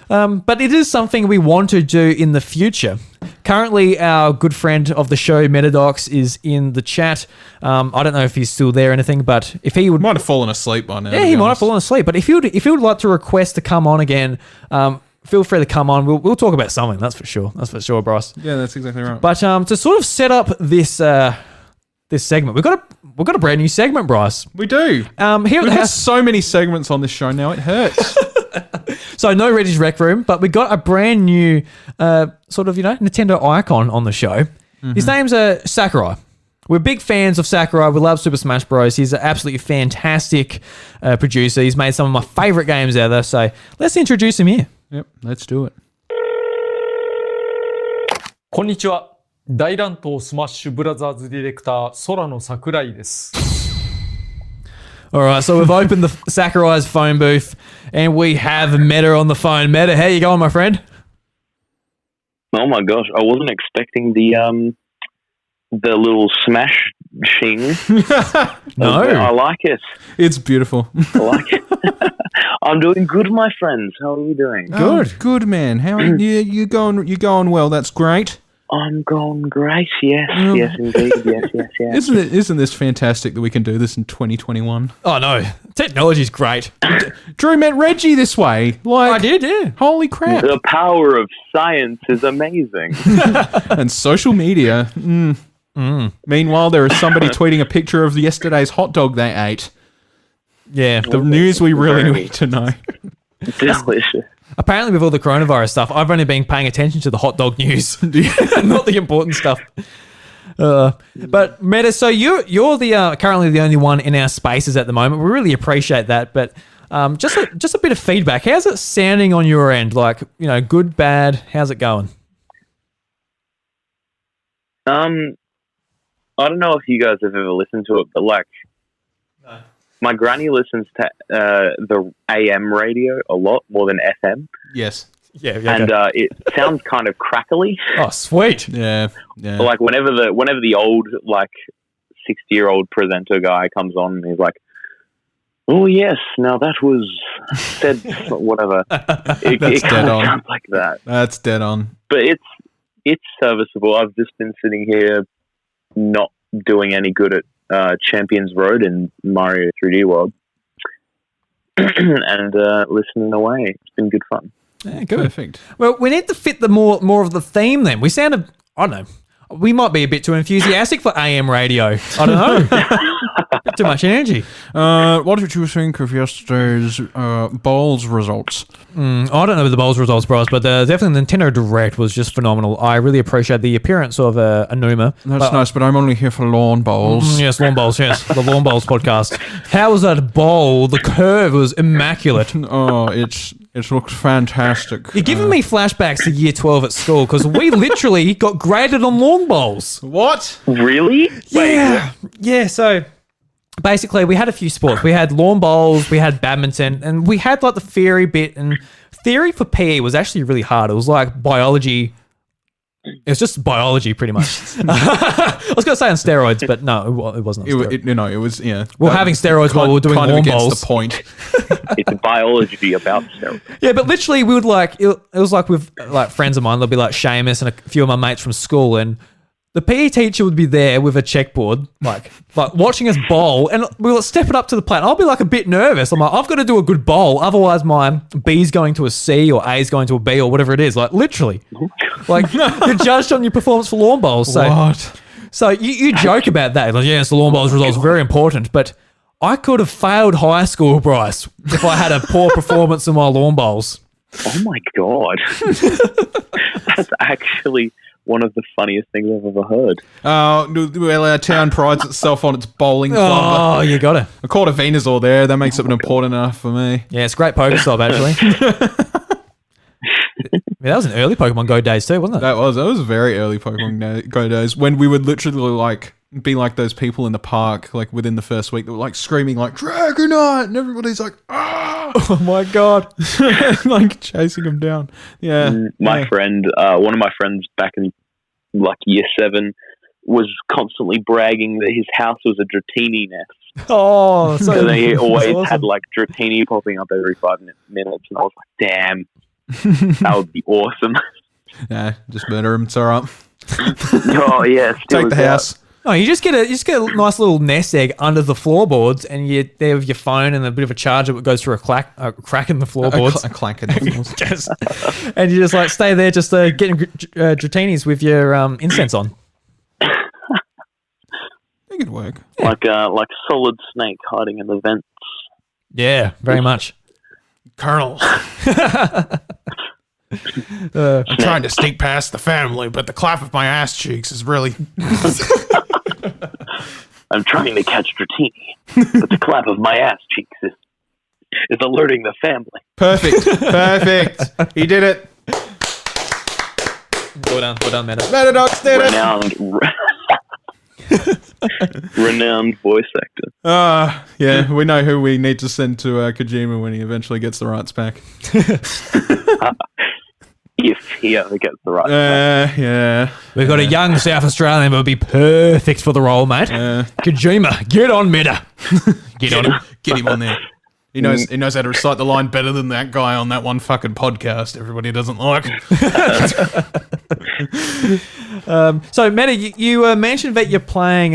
A: But it is something we want to do in the future. Currently, our good friend of the show, Mettadox, is in the chat. I don't know if he's still there or anything, but if he would...
B: Might have fallen asleep by now.
A: Yeah, he might have fallen asleep. But if you would like to request to come on again, feel free to come on. We'll talk about something, that's for sure. That's for sure, Bryce.
B: Yeah, that's exactly right.
A: But to sort of set up this this segment, we've got a brand new segment, Bryce.
B: We do. We've got so many segments on this show now, it hurts.
A: So no Reggie's Rec Room, but we got a brand new sort of, Nintendo icon on the show. His name's Sakurai. We're big fans of Sakurai. We love Super Smash Bros. He's an absolutely fantastic producer. He's made some of my favorite games ever. So let's introduce him here.
B: Yep, let's do it.
E: こんにちは。大乱闘スマッシュブラザーズディレクター、空野桜井です。
A: All right, so we've opened the Sakurai's phone booth and we have Meta on the phone. Meta, how you going, my friend?
F: Oh my gosh, I wasn't expecting the little smash shing.
A: No.
F: I like it.
B: It's beautiful.
F: I like it. I'm doing good, my friends. How are you doing?
B: Good man. How are you going? You going well? That's great.
F: I'm going great. Yes, yes, indeed. Yes.
B: Isn't this fantastic that we can do this in 2021?
A: Oh, no. Technology's great.
B: Drew met Reggie this way. Like,
A: I did, yeah.
B: Holy crap.
F: The power of science is amazing.
B: And social media. Meanwhile, there is somebody tweeting a picture of yesterday's hot dog they ate.
A: Yeah.
B: The news we really need to know.
F: Delicious.
A: Apparently, with all the coronavirus stuff, I've only been paying attention to the hot dog news, not the important stuff. But Meta, so you're the currently the only one in our spaces at the moment. We really appreciate that. But just a bit of feedback. How's it sounding on your end? Like, good, bad? How's it going?
F: I don't know if you guys have ever listened to it, but like, my granny listens to the AM radio a lot more than FM.
B: Yes.
A: Yeah.
F: And it sounds kind of crackly.
A: Oh, sweet.
B: Yeah.
F: Like whenever the old 60-year-old presenter guy comes on, and he's like, "Oh yes, now that was said," whatever. It kind of sounds like that.
B: That's dead on.
F: But it's serviceable. I've just been sitting here, not doing any good at Champions Road in Mario 3D World and listening away. It's been good fun.
A: Yeah, good.
B: Perfect.
A: Well, we need to fit the more of the theme then. We sounded, I don't know, we might be a bit too enthusiastic for AM radio. I don't know. Too much energy.
B: What did you think of yesterday's bowls results?
A: I don't know the bowls results, Bryce, but definitely Nintendo Direct was just phenomenal. I really appreciate the appearance of Anuma.
B: That's nice, but I'm only here for lawn bowls.
A: Yes, lawn bowls, yes. The Lawn Bowls podcast. How was that bowl? The curve was immaculate.
B: Oh, it looks fantastic.
A: You're giving me flashbacks to year 12 at school because we literally got graded on lawn bowls.
B: What?
F: Really?
A: Yeah. Yeah, so basically we had a few sports. We had lawn bowls, we had badminton, and we had like the theory bit. And theory for PE was actually really hard. It was like biology. It was just biology, pretty much. I was going to say on steroids, but no, it wasn't.
B: It was, yeah.
A: We're having steroids while we were doing lawn bowls.
B: The point.
F: It's biology about steroids.
A: Yeah, but literally we would it was like with like friends of mine, there'll be like Seamus and a few of my mates from school, and the PE teacher would be there with a checkboard, like watching us bowl, and we were stepping up to the plate. I'll be like a bit nervous. I'm like, I've got to do a good bowl, otherwise my B's going to a C or A's going to a B or whatever it is. Like literally, like you're judged on your performance for lawn bowls. So,
B: what?
A: So you joke about that, like yes, the lawn bowls results are very important, but I could have failed high school, Bryce, if I had a poor performance in my lawn bowls.
F: Oh my god, that's actually one of the funniest things I've ever heard.
B: Well, our town prides itself on its bowling club.
A: Oh, you got it.
B: I caught a Venusaur there. That makes it important enough for me.
A: Yeah, it's great Pokestop, actually. Yeah, that was an early Pokemon Go days too, wasn't it?
B: That was very early Pokemon Go days when we would literally like be like those people in the park like within the first week that were like screaming like Dragonite and everybody's like
A: Oh my god.
B: like chasing them down. Yeah.
F: My friend, one of my friends back in like year 7 was constantly bragging that his house was a Dratini nest.
A: Oh, so
F: So he always
A: awesome.
F: had like Dratini popping up every 5 minutes, and I was like, damn, that would be awesome.
B: Yeah, just murder him. It's all right.
F: Oh yes,
B: Take the house.
A: No, you just get a nice little nest egg under the floorboards, and you there with your phone and a bit of a charger that goes through a crack in the floorboards.
B: A clank in the floors.
A: And you just like stay there, just getting Dratinis with your incense on.
B: It could work.
F: Like Solid Snake hiding in the vents.
A: Yeah, very much.
B: Colonel. I'm trying to sneak past the family, but the clap of my ass cheeks is really.
F: I'm trying to catch Dratini, but the clap of my ass cheeks is alerting the family.
B: Perfect. He did it.
A: Well done, Meta.
B: Mettadox did it.
F: Renowned voice actor.
B: Yeah, we know who we need to send to Kojima when he eventually gets the rights back.
F: If he ever gets the right.
B: Yeah.
A: We've got a young South Australian that would be perfect for the role, mate. Kojima, get on Meta. Get on him.
B: Get him on there. He knows how to recite the line better than that guy on that one fucking podcast everybody doesn't like.
A: So, Meta, you mentioned that you're playing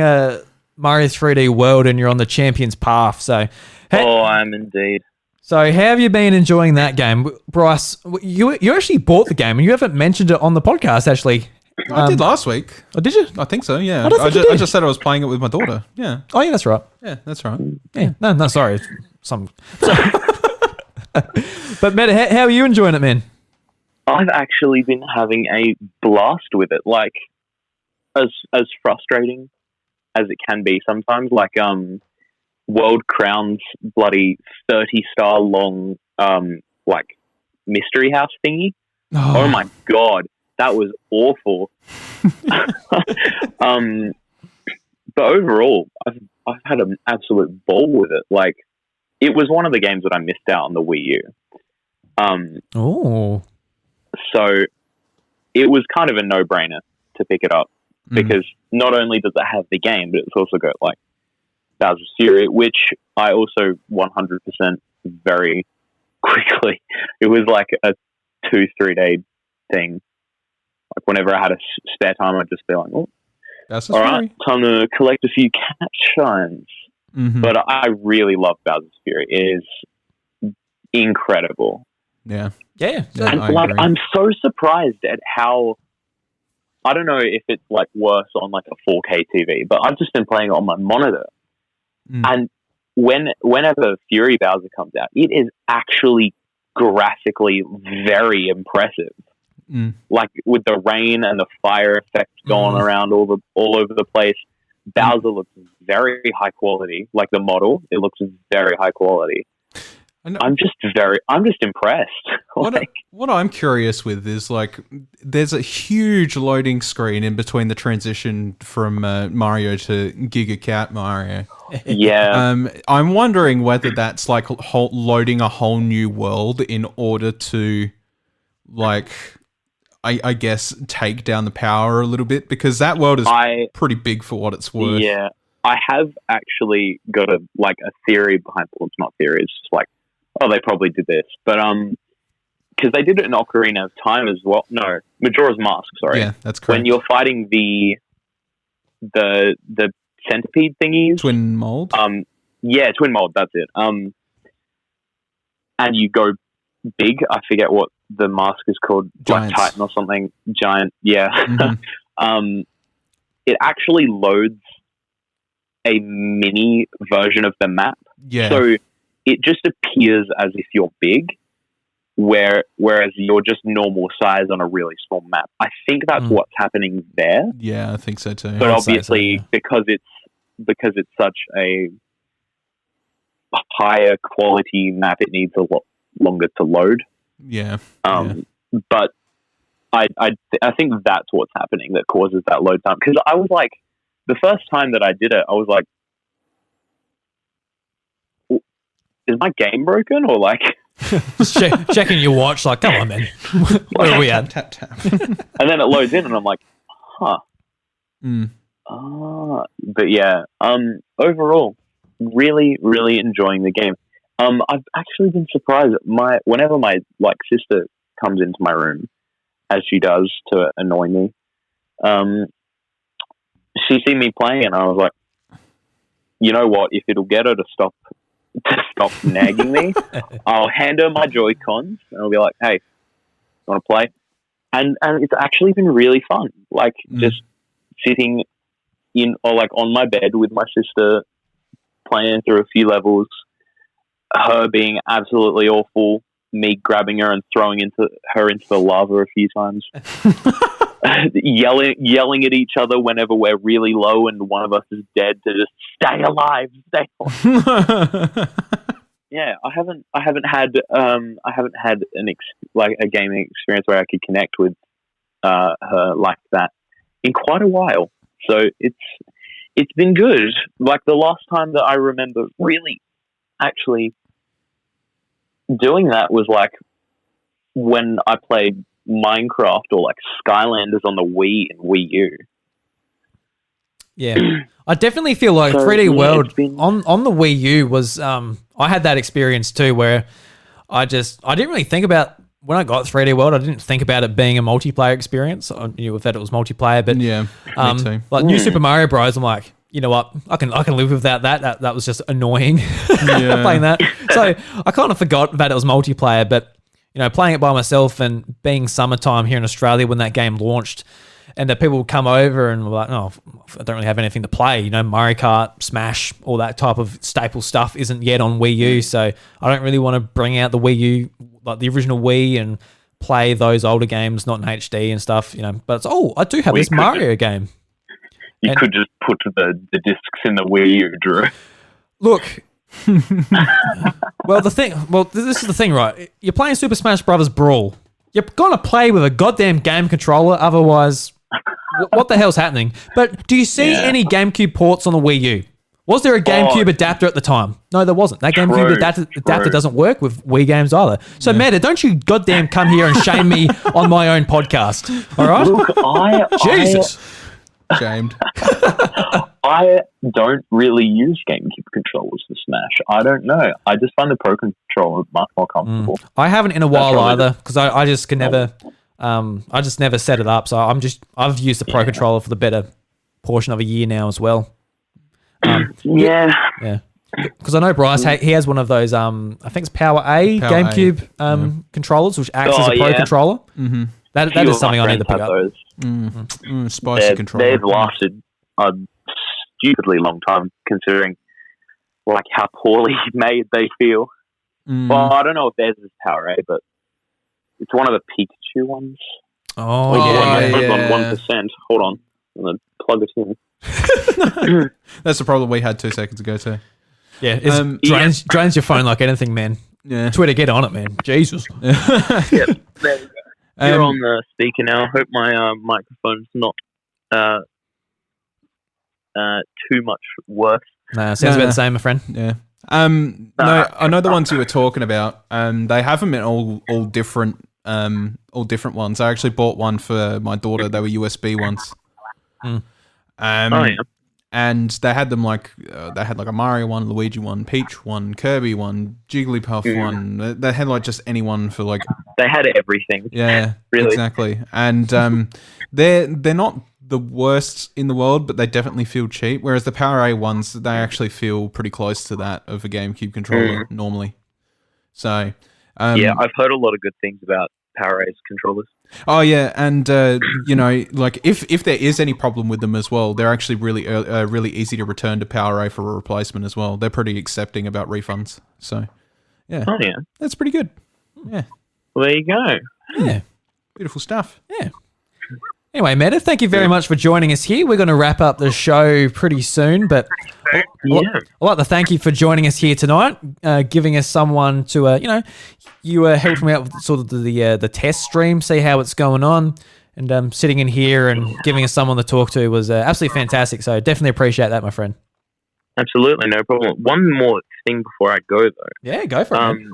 A: Mario 3D World and you're on the Champions Path. So,
F: I'm indeed.
A: So, how have you been enjoying that game? Bryce, you actually bought the game and you haven't mentioned it on the podcast, actually.
B: I did last week.
A: Oh, did you?
B: I think so, yeah.
A: I
B: just said I was playing it with my daughter. Yeah.
A: Oh, yeah, that's right.
B: Yeah, that's right.
A: Yeah. No, sorry. But, Meta, how are you enjoying it, man?
F: I've actually been having a blast with it. Like, as frustrating as it can be sometimes, like, World Crown's bloody 30-star long, like, mystery house thingy. Oh my god, that was awful. But overall, I've had an absolute ball with it. Like, it was one of the games that I missed out on the Wii U. So it was kind of a no-brainer to pick it up because not only does it have the game, but it's also got like Bowser's Fury, which I also 100% very quickly. It was like a 2-3 day thing. Like whenever I had a spare time, I'd just be like, "Oh,
B: that's
F: all right, time to collect a few cat shines." But I really love Bowser's Fury. It is incredible.
B: Yeah.
F: And like, I'm so surprised at how, I don't know if it's like worse on like a 4K TV, but I've just been playing it on my monitor. And whenever Fury Bowser comes out, it is actually graphically very impressive. Like with the rain and the fire effects going around all over the place, Bowser looks very high quality. Like the model, it looks very high quality. I'm just impressed.
B: What I'm curious with is like, there's a huge loading screen in between the transition from Mario to Giga Cat Mario.
F: Yeah.
B: I'm wondering whether that's like loading a whole new world in order to, like, I guess take down the power a little bit, because that world is pretty big for what it's worth.
F: Yeah, I have actually got a theory behind. Well, it's not theory. It's just like, oh, they probably did this, but because they did it in Ocarina of Time as well. No, Majora's Mask. Sorry,
B: yeah, that's correct.
F: When you're fighting the centipede thingies,
B: twin mold.
F: Yeah, twin mold. That's it. And you go big. I forget what the mask is called. Black Titan or something. Giant. Yeah. It actually loads a mini version of the map.
B: Yeah.
F: So it just appears as if you're big, whereas you're just normal size on a really small map. I think that's what's happening there.
B: Yeah, I think so too.
F: But obviously, because it's such a higher quality map, it needs a lot longer to load.
B: Yeah.
F: But I think that's what's happening that causes that load time. Because I was like, the first time that I did it, I was like, is my game broken or like?
A: Just checking your watch, like, come on, man. Where are we at?
B: Tap, tap.
F: And then it loads in, and I'm like, huh. But yeah, overall, really, really enjoying the game. I've actually been surprised. Whenever my sister comes into my room, as she does to annoy me, she's seen me playing, and I was like, you know what? If it'll get her to stop nagging me, I'll hand her my Joy-Cons, and I'll be like, hey, you want to play? And it's actually been really fun. Like just sitting in or like on my bed with my sister, playing through a few levels, her being absolutely awful, me grabbing her and throwing her into the lava a few times, yelling at each other whenever we're really low and one of us is dead to just stay alive. Yeah, I haven't had a gaming experience where I could connect with her like that in quite a while. So it's been good. Like the last time that I remember really actually doing that was like when I played Minecraft or like Skylanders on the Wii and Wii U.
A: Yeah, I definitely feel like 3D World on the Wii U was. I had that experience too, where I didn't really think about when I got 3D World. I didn't think about it being a multiplayer experience. I knew that it was multiplayer, but
B: yeah, me too.
A: Like New Super Mario Bros. I'm like, you know what? I can live without that. That was just annoying playing that. So I kind of forgot that it was multiplayer, but you know, playing it by myself and being summertime here in Australia when that game launched, and that people would come over and were like, oh, I don't really have anything to play. You know, Mario Kart, Smash, all that type of staple stuff isn't yet on Wii U, so I don't really want to bring out the Wii U, like the original Wii, and play those older games, not in HD and stuff, you know. But it's, I do have this Mario game.
F: You could just put the discs in the Wii U, Drew.
A: Look, this is the thing, right? You're playing Super Smash Brothers Brawl. You're going to play with a goddamn game controller, otherwise, what the hell's happening? But do you see any GameCube ports on the Wii U? Was there a GameCube adapter at the time? No, there wasn't. That GameCube adapter doesn't work with Wii games either. So, Meta, don't you goddamn come here and shame me on my own podcast. All right?
F: Look,
A: Jesus.
B: Shamed.
F: I don't really use GameCube controllers for Smash. I don't know. I just find the Pro controller much more comfortable.
A: I haven't in a while either, because I just can never, I just never set it up. So I've used the Pro controller for the better portion of a year now as well.
F: Yeah.
A: Because I know Bryce, he has one of those, I think it's Power A GameCube controllers, which acts as a Pro controller. Mm-hmm. That is something I need to pick up.
B: Spicy controller.
F: They've lasted a stupidly long time, considering like how poorly made they feel. Well, I don't know if theirs is Power A, but it's one of the Pikachu ones.
A: Oh,
F: yeah. On 1%. Hold on. I'm going to plug it in.
B: That's the problem we had 2 seconds ago too.
A: Yeah, it drains your phone like anything, man. Yeah. Twitter, get on it, man. Jesus.
F: Yep, there we go. You're on the speaker now. I hope my microphone's not too much worse.
A: Nah, sounds about the same, my friend.
B: Yeah. No, I know the ones you were talking about. They have them in all different ones. I actually bought one for my daughter. They were USB ones. And they had them like a Mario one, Luigi one, Peach one, Kirby one, Jigglypuff one. They had like just any one for like.
F: They had everything.
B: Yeah,
F: really,
B: exactly. And they're not the worst in the world, but they definitely feel cheap. Whereas the Power A ones, they actually feel pretty close to that of a GameCube controller normally. So
F: yeah, I've heard a lot of good things about Power A's controllers.
B: Oh yeah, and you know, like if there is any problem with them as well, they're actually really easy to return to Power A for a replacement as well. They're pretty accepting about refunds. So yeah,
F: oh yeah,
B: that's pretty good. Yeah.
F: Well, there you go.
A: Yeah.
B: Beautiful stuff.
A: Yeah. Anyway, Meta, thank you very much for joining us here. We're going to wrap up the show pretty soon, but I'd like to thank you for joining us here tonight, giving us someone to, you helped me out with sort of the test stream, see how it's going on, and sitting in here and giving us someone to talk to was absolutely fantastic. So definitely appreciate that, my friend.
F: Absolutely, no problem. One more thing before I go, though.
A: Yeah, go for it. Man.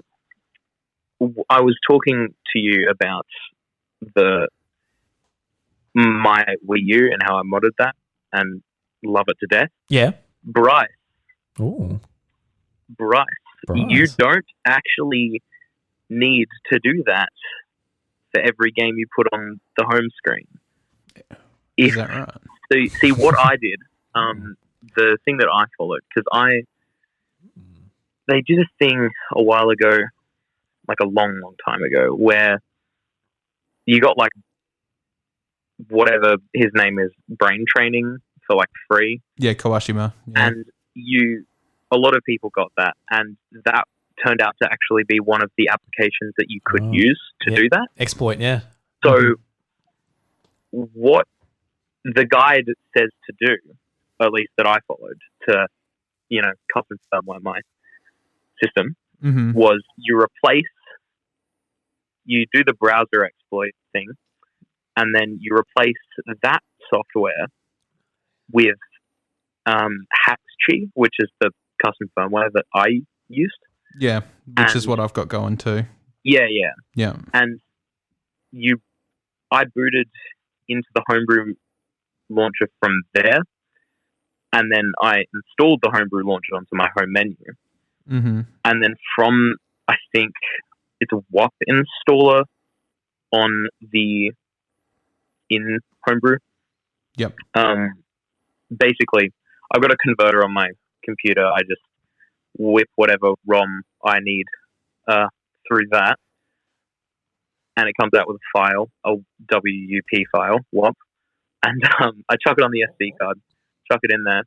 F: I was talking to you about my Wii U and how I modded that and love it to death.
A: Yeah.
F: Bryce.
A: Ooh.
F: Bryce. You don't actually need to do that for every game you put on the home screen.
B: Is that right?
F: So, see, what I did, the thing that I followed, because they did a thing a while ago, like a long, long time ago, where you got like whatever his name is, brain training for like free.
B: Yeah, Kawashima. Yeah.
F: And a lot of people got that, and that turned out to actually be one of the applications that you could use to do that.
A: Exploit, yeah.
F: So what the guide says to do, at least that I followed to, custom firmware my system, was you do the browser exploit thing, and then you replace that software with HacksChi, which is the custom firmware that I used.
B: Yeah, which is what I've got going too.
F: Yeah. And I booted into the homebrew launcher from there, and then I installed the homebrew launcher onto my home menu. And then from, I think it's a WAP installer on the in homebrew.
B: Yep.
F: Basically, I've got a converter on my computer. I just whip whatever ROM I need through that, and it comes out with a file, a WUP file, WAP, and I chuck it on the SD card, chuck it in there.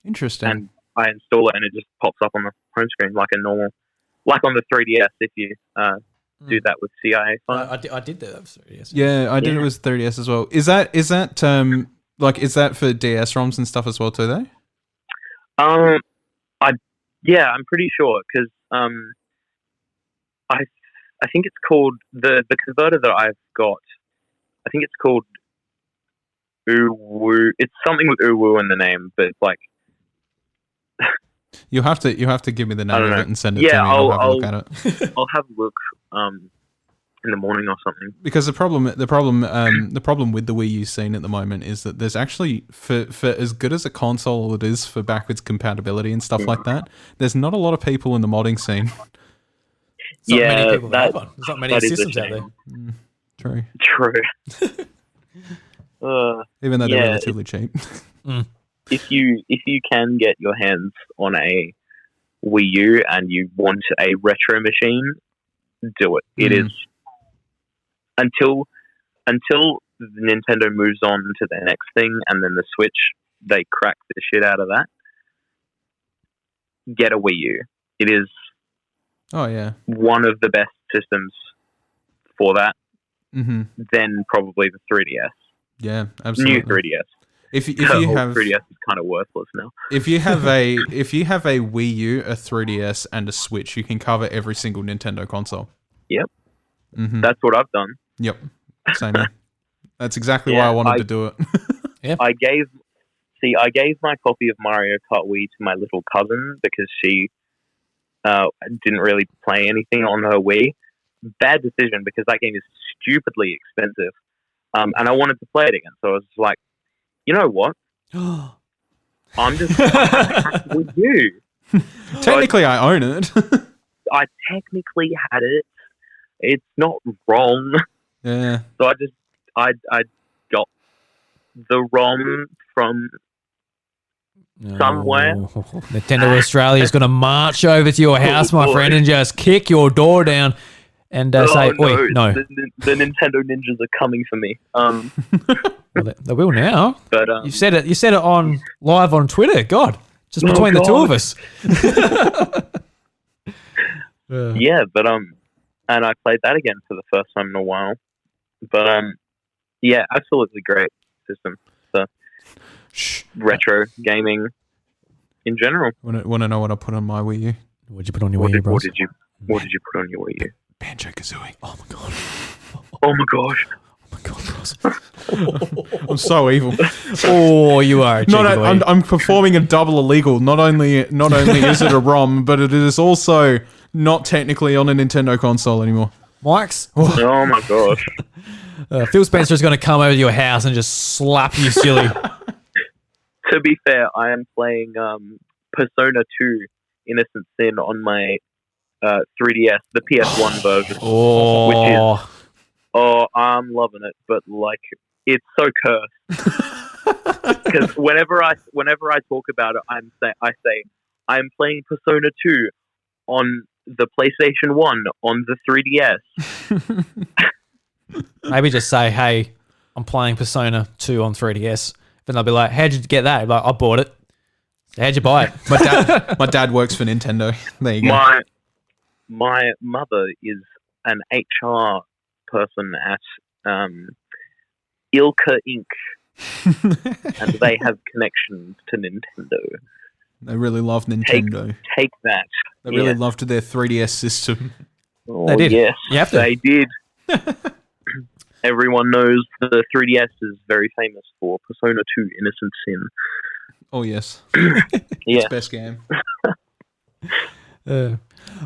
B: Interesting.
F: And I install it, and it just pops up on the home screen like a normal, like on the 3DS if you do that with CIA.
A: I did that with 3DS.
B: Yeah, I did it with 3DS as well. Is that is that for DS ROMs and stuff as well too, though?
F: I'm pretty sure, because I think it's called the converter that I've got. I think it's called Uwu. It's something with Uwu in the name, but it's like
B: you have to give me the name of it and send it to me.
F: I'll
B: have a look at it.
F: I'll have a look in the morning or something.
B: Because the problem with the Wii U scene at the moment is that there's actually, for as good as a console it is for backwards compatibility and stuff like that, there's not a lot of people in the modding scene.
A: Many people that have one. There's not many systems out there.
F: True.
B: Even though they're relatively cheap.
F: If you can get your hands on a Wii U and you want a retro machine, do it. It is until Nintendo moves on to their next thing, and then the Switch, they crack the shit out of that. Get a Wii U. It is one of the best systems for that. Then probably the 3DS.
B: Yeah, absolutely.
F: New 3DS.
B: If you have
F: 3DS is kind of worthless now.
B: If you have a Wii U, a 3DS, and a Switch, you can cover every single Nintendo console.
F: Yep. That's what I've done.
B: Yep. Same here. That's exactly why I wanted to do it.
A: Yeah.
F: I gave my copy of Mario Kart Wii to my little cousin because she didn't really play anything on her Wii. Bad decision, because that game is stupidly expensive. And I wanted to play it again, so I was like, you know what? I'm just with you.
B: Technically, I own it.
F: I technically had it. It's not wrong.
B: Yeah.
F: So I got the ROM from somewhere.
A: Nintendo Australia is going to march over to your house, my friend, and just kick your door down and say, "Oi, no."
F: The Nintendo ninjas are coming for me.
A: Well, they will now.
F: But
A: you said it on live on Twitter. God, just between the two of us.
F: Yeah, but and I played that again for the first time in a while. But yeah, absolutely great system. So retro gaming in general.
B: Want to know what I put on my Wii U?
A: What'd you put on your Wii U, bro?
F: What did you put on your Wii U?
B: Banjo Kazooie.
A: Oh my god.
F: Oh my gosh.
A: Oh my god, bros.
B: I'm so evil.
A: Oh, you are.
B: I'm performing a double illegal. Not only is it a ROM, but it is also not technically on a Nintendo console anymore.
A: Mike's.
F: Oh my gosh.
A: Phil Spencer is going to come over to your house and just slap you silly.
F: To be fair, I am playing Persona 2 Innocent Sin on my 3DS, the PS1 version.
A: Oh.
F: Which is, I'm loving it, but like, it's so cursed. Because whenever I talk about it, I say I'm playing Persona 2 on the PlayStation 1 on the 3DS.
A: Maybe just say, hey, I'm playing Persona 2 on 3DS. Then they'll be like, how'd you get that? Like, I bought it. How'd you buy it?
B: My dad works for Nintendo. There you go.
F: My mother is an HR person at Ilka Inc. and they have connections to Nintendo.
B: They really love Nintendo.
F: Take that.
B: They really loved their 3DS system.
F: Oh,
A: They did.
F: Yes,
A: You have to.
F: they did. Everyone knows the 3DS is very famous for Persona 2 Innocent Sin.
B: Oh, yes.
F: Yeah.
B: It's best game.
A: All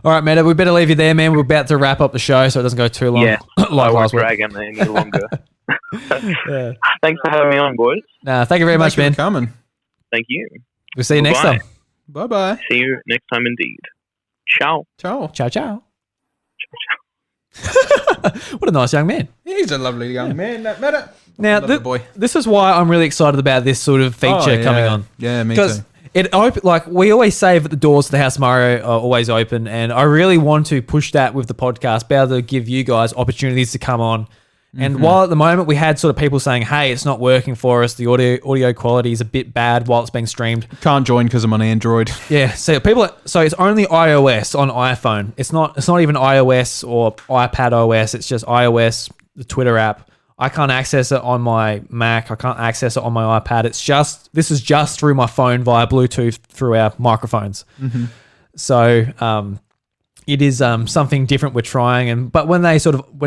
A: right, Meta, we better leave you there, man. We're about to wrap up the show so it doesn't go too long.
F: Yeah,
A: like
F: I won't
A: last week.
F: drag them any longer.
A: Yeah.
F: Thanks for having me on, boys.
A: Nah, thank you very much,
B: Thank you
A: man.
B: for coming.
F: Thank you.
A: We'll see you next
F: Bye-bye.
A: time.
B: Bye-bye.
F: See you next time indeed. Ciao.
B: Ciao.
A: Ciao, ciao. What a nice young man.
B: He's a lovely young man, that Meta.
A: Now,
B: Love the boy.
A: this is why I'm really excited about this sort of feature coming on.
B: Yeah, me
A: Because
B: too.
A: like we always say that the doors to the House of Mario are always open, and I really want to push that with the podcast, be able to give you guys opportunities to come on. And while at the moment we had sort of people saying, hey, it's not working for us, the audio quality is a bit bad while it's being streamed.
B: Can't join because I'm on Android.
A: Yeah, so it's only iOS on iPhone. It's not even iOS or iPad OS. It's just iOS, the Twitter app. I can't access it on my Mac. I can't access it on my iPad. This is just through my phone via Bluetooth through our microphones. So it is something different we're trying. But when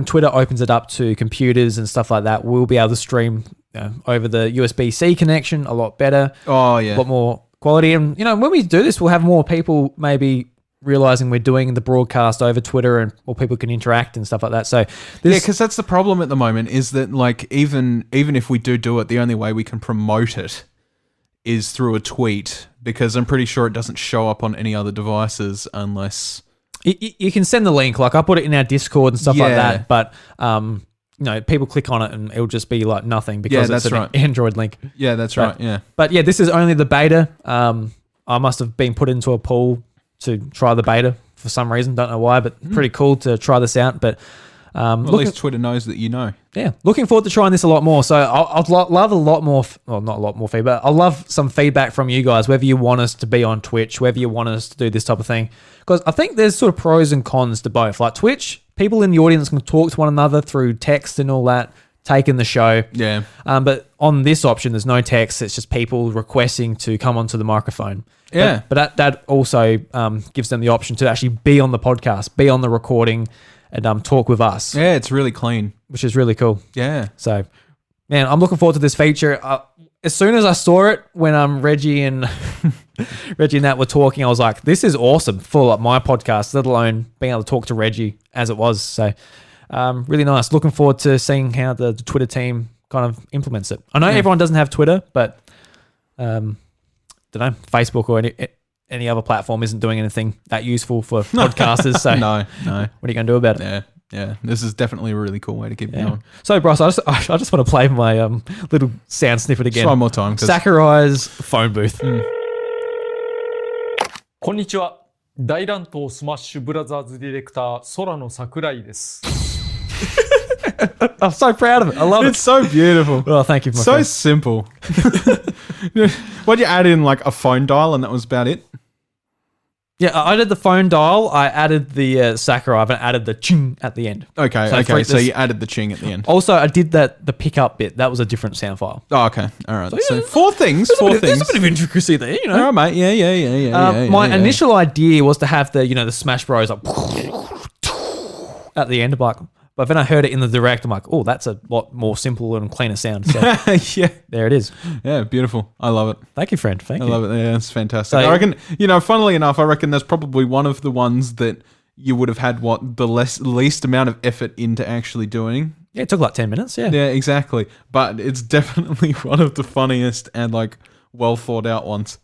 A: Twitter opens it up to computers and stuff like that, we'll be able to stream over the USB-C connection a lot better.
B: Oh, yeah.
A: A lot more quality. And, when we do this, we'll have more people maybe realizing we're doing the broadcast over Twitter and more people can interact and stuff like that. So
B: because that's the problem at the moment is that like even if we do it, the only way we can promote it is through a tweet, because I'm pretty sure it doesn't show up on any other devices unless...
A: You can send the link. Like I put it in our Discord and stuff like
B: Yeah.
A: that. But, people click on it and it'll just be like nothing because it's
B: that's
A: an
B: right.
A: Android link.
B: Yeah, that's right, yeah.
A: But yeah, this is only the beta. I must have been put into a pool to try the beta for some reason. Don't know why, but pretty cool to try this out. But
B: Well, at least Twitter knows that you know.
A: yeah, looking forward to trying this a lot more. So I'd love a lot more, well, not a lot more feedback. I'll love some feedback from you guys, whether you want us to be on Twitch, whether you want us to do this type of thing. Because I think there's sort of pros and cons to both. Like Twitch, people in the audience can talk to one another through text and all that, taking the show.
B: Yeah.
A: But on this option, there's no text. It's just people requesting to come onto the microphone.
B: Yeah.
A: But that also gives them the option to actually be on the podcast, be on the recording, and talk with us,
B: Yeah, it's really clean.
A: which is really cool.
B: Yeah.
A: So, man, I'm looking forward to this feature. As soon as I saw it, when Reggie and that were talking, I was like, "This is awesome for like my podcast, let alone being able to talk to Reggie as it was." So, really nice. Looking forward to seeing how the Twitter team kind of implements it. I know everyone doesn't have Twitter, but don't know, Facebook or any other platform isn't doing anything that useful for podcasters. So,
B: No.
A: what are you going to do about it?
B: Yeah. This is definitely a really cool way to keep it going.
A: So, Bryce, I just want to play my little sound snippet again.
B: Just one more time. 'cause-
A: Sakurai's phone booth.
E: こんにちは。大乱闘スマッシュブラザーズディレクター空野桜井です。
A: I'm so proud of it. I love
B: It's
A: it.
B: so beautiful.
A: Well, thank you, my
B: So
A: friend.
B: simple. What'd you add in, like a phone dial, and that was about it?
A: Yeah, I did the phone dial. I added the Sakurai. I added the ching at the end.
B: Okay. So you added the ching at the end.
A: Also, I did the pickup bit. That was a different sound file.
B: Oh, okay. All right. So 4 things.
A: There's a bit of intricacy there, you know.
B: All right, mate. Yeah.
A: My initial idea was to have the Smash Bros. Like at the end, but then I heard it in the direct. I'm like, oh, that's a lot more simple and cleaner sound. So
B: yeah,
A: there it is.
B: Yeah, beautiful. I love it.
A: Thank you, friend. Thank you.
B: I love it. Yeah, it's fantastic.
A: So,
B: I reckon, funnily enough, I reckon that's probably one of the ones that you would have had the least amount of effort into actually doing.
A: Yeah, it took like 10 minutes. Yeah.
B: Yeah, exactly. But it's definitely one of the funniest and like well thought out ones.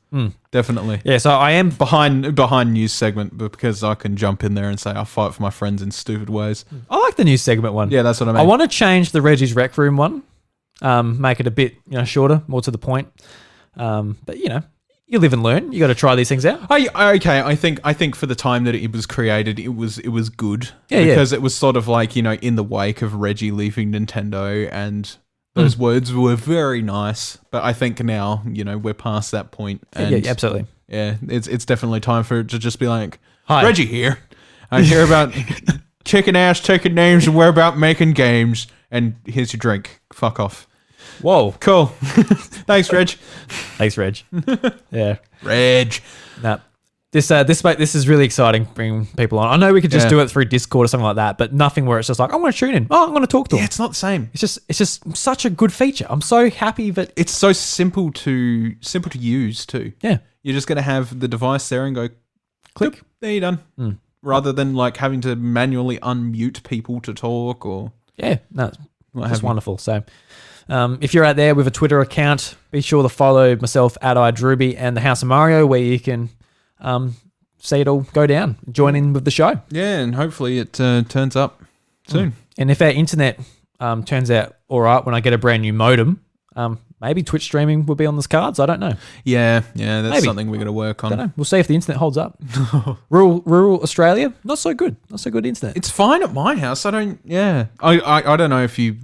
B: Definitely.
A: Yeah, so I am
B: behind news segment, but because I can jump in there and say I fight for my friends in stupid ways.
A: I like the news segment one.
B: Yeah, that's what I mean.
A: I want to change the Reggie's Rec Room one, make it a bit shorter, more to the point. But you live and learn. You got to try these things out.
B: I think for the time that it was created, it was good.
A: Yeah,
B: because it was sort of like in the wake of Reggie leaving Nintendo, and those words were very nice. But I think now we're past that point. And
A: yeah, absolutely.
B: Yeah, it's definitely time for it to just be like,
A: hi,
B: Reggie here. I hear about chicken ass, taking names, and we're about making games. And here's your drink. Fuck off.
A: Whoa.
B: Cool. Thanks, Reg.
A: Thanks, Reg. Yeah.
B: Reg.
A: Nah. This is really exciting, bringing people on. I know we could just do it through Discord or something like that, but nothing where it's just like, I want to tune in. Oh, I'm going to talk to them.
B: Yeah, it's not the same.
A: It's just such a good feature. I'm so happy that
B: it's so simple to use too.
A: Yeah.
B: You're just going to have the device there and go, click, there you're done. Rather than like having to manually unmute people to talk or...
A: Yeah, no, it's just wonderful. So... if you're out there with a Twitter account, be sure to follow myself at iDruby and the House of Mario, where you can see it all go down, join in with the show.
B: Yeah, and hopefully it turns up soon.
A: And if our internet turns out all right when I get a brand new modem, maybe Twitch streaming will be on the cards. I don't know.
B: Yeah, that's something we're going to work on.
A: Don't know. We'll see if the internet holds up. rural Australia, not so good. Not so good internet.
B: It's fine at my house. I don't know if you...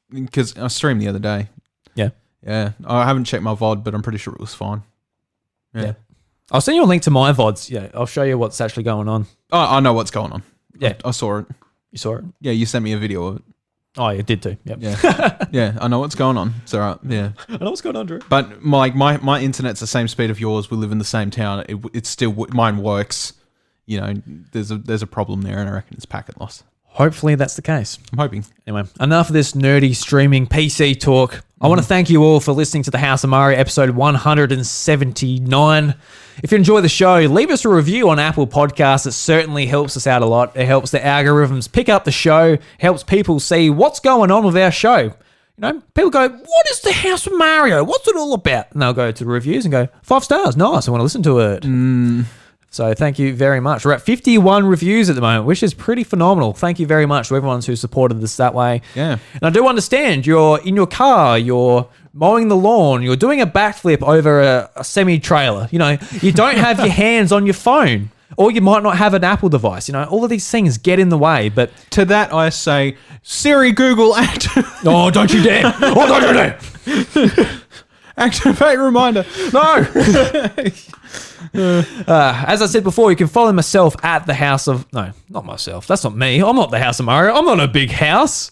B: Because I streamed the other day.
A: Yeah.
B: Yeah. I haven't checked my VOD, but I'm pretty sure it was fine. Yeah.
A: I'll send you a link to my VODs. Yeah. I'll show you what's actually going on.
B: Oh, I know what's going on.
A: Yeah.
B: I saw it.
A: You saw it?
B: Yeah, you sent me a video of it.
A: Oh, you did too. Yep.
B: Yeah. Yeah, I know what's going on. It's all right. Yeah.
A: I know what's going on, Drew.
B: But my internet's the same speed of yours. We live in the same town. It's still... Mine works. There's a problem there, and I reckon it's packet loss.
A: Hopefully that's the case.
B: I'm hoping.
A: Anyway, enough of this nerdy streaming PC talk. I want to thank you all for listening to the House of Mario episode 179. If you enjoy the show, leave us a review on Apple Podcasts. It certainly helps us out a lot. It helps the algorithms pick up the show, helps people see what's going on with our show. People go, what is the House of Mario? What's it all about? And they'll go to the reviews and go, 5 stars. Nice. I want to listen to it. So thank you very much. We're at 51 reviews at the moment, which is pretty phenomenal. Thank you very much to everyone who supported us that way.
B: Yeah.
A: And I do understand you're in your car, you're mowing the lawn, you're doing a backflip over a semi-trailer. You don't have your hands on your phone, or you might not have an Apple device. All of these things get in the way. But
B: to that I say, Siri, Google, activate.
A: Oh, don't you dare. Oh, don't you dare.
B: Activate reminder.
A: No. As I said before, you can follow myself at the House of... No, not myself. That's not me. I'm not the House of Mario. I'm not a big house.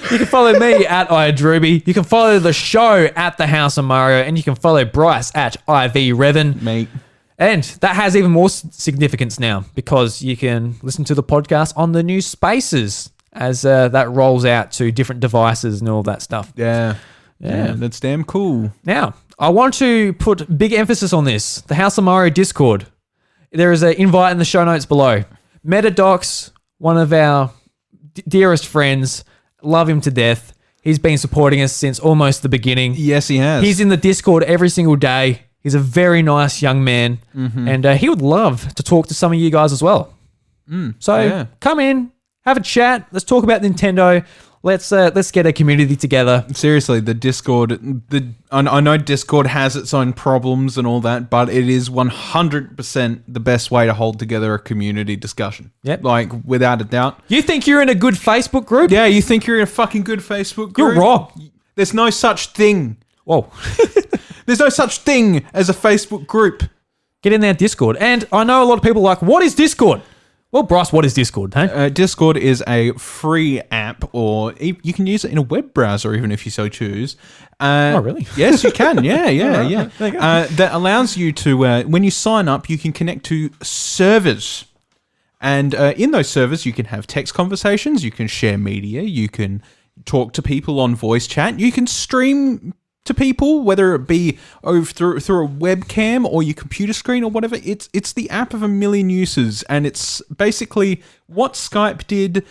A: You can follow me at iDruby. You can follow the show at the House of Mario. And you can follow Bryce at IVRevan.
B: Mate.
A: And that has even more significance now, because you can listen to the podcast on the new Spaces as that rolls out to different devices and all that stuff.
B: Yeah. Yeah, that's damn cool.
A: Now, I want to put big emphasis on this. The House of Mario Discord. There is an invite in the show notes below. Mettadox, one of our dearest friends, love him to death. He's been supporting us since almost the beginning.
B: Yes, he has.
A: He's in the Discord every single day. He's a very nice young man. And he would love to talk to some of you guys as well. So come in, have a chat. Let's talk about Nintendo. Let's get a community together.
B: Seriously, the Discord. I know Discord has its own problems and all that, but it is 100% the best way to hold together a community discussion.
A: Yep.
B: Like, without a doubt.
A: You think you're in a good Facebook group?
B: Yeah, you think you're in a fucking good Facebook group?
A: You're wrong.
B: There's no such thing.
A: Whoa.
B: There's no such thing as a Facebook group.
A: Get in there, Discord. And I know a lot of people are like, what is Discord? Well, Bryce, what is Discord? Hey?
B: Discord is a free app, or you can use it in a web browser even if you so choose.
A: Oh, really?
B: Yes, you can. Yeah.
A: There you go.
B: That allows you to, when you sign up, you can connect to servers. And in those servers, you can have text conversations, you can share media, you can talk to people on voice chat, you can stream to people, whether it be through a webcam or your computer screen or whatever. It's the app of a million uses, and it's basically what Skype did,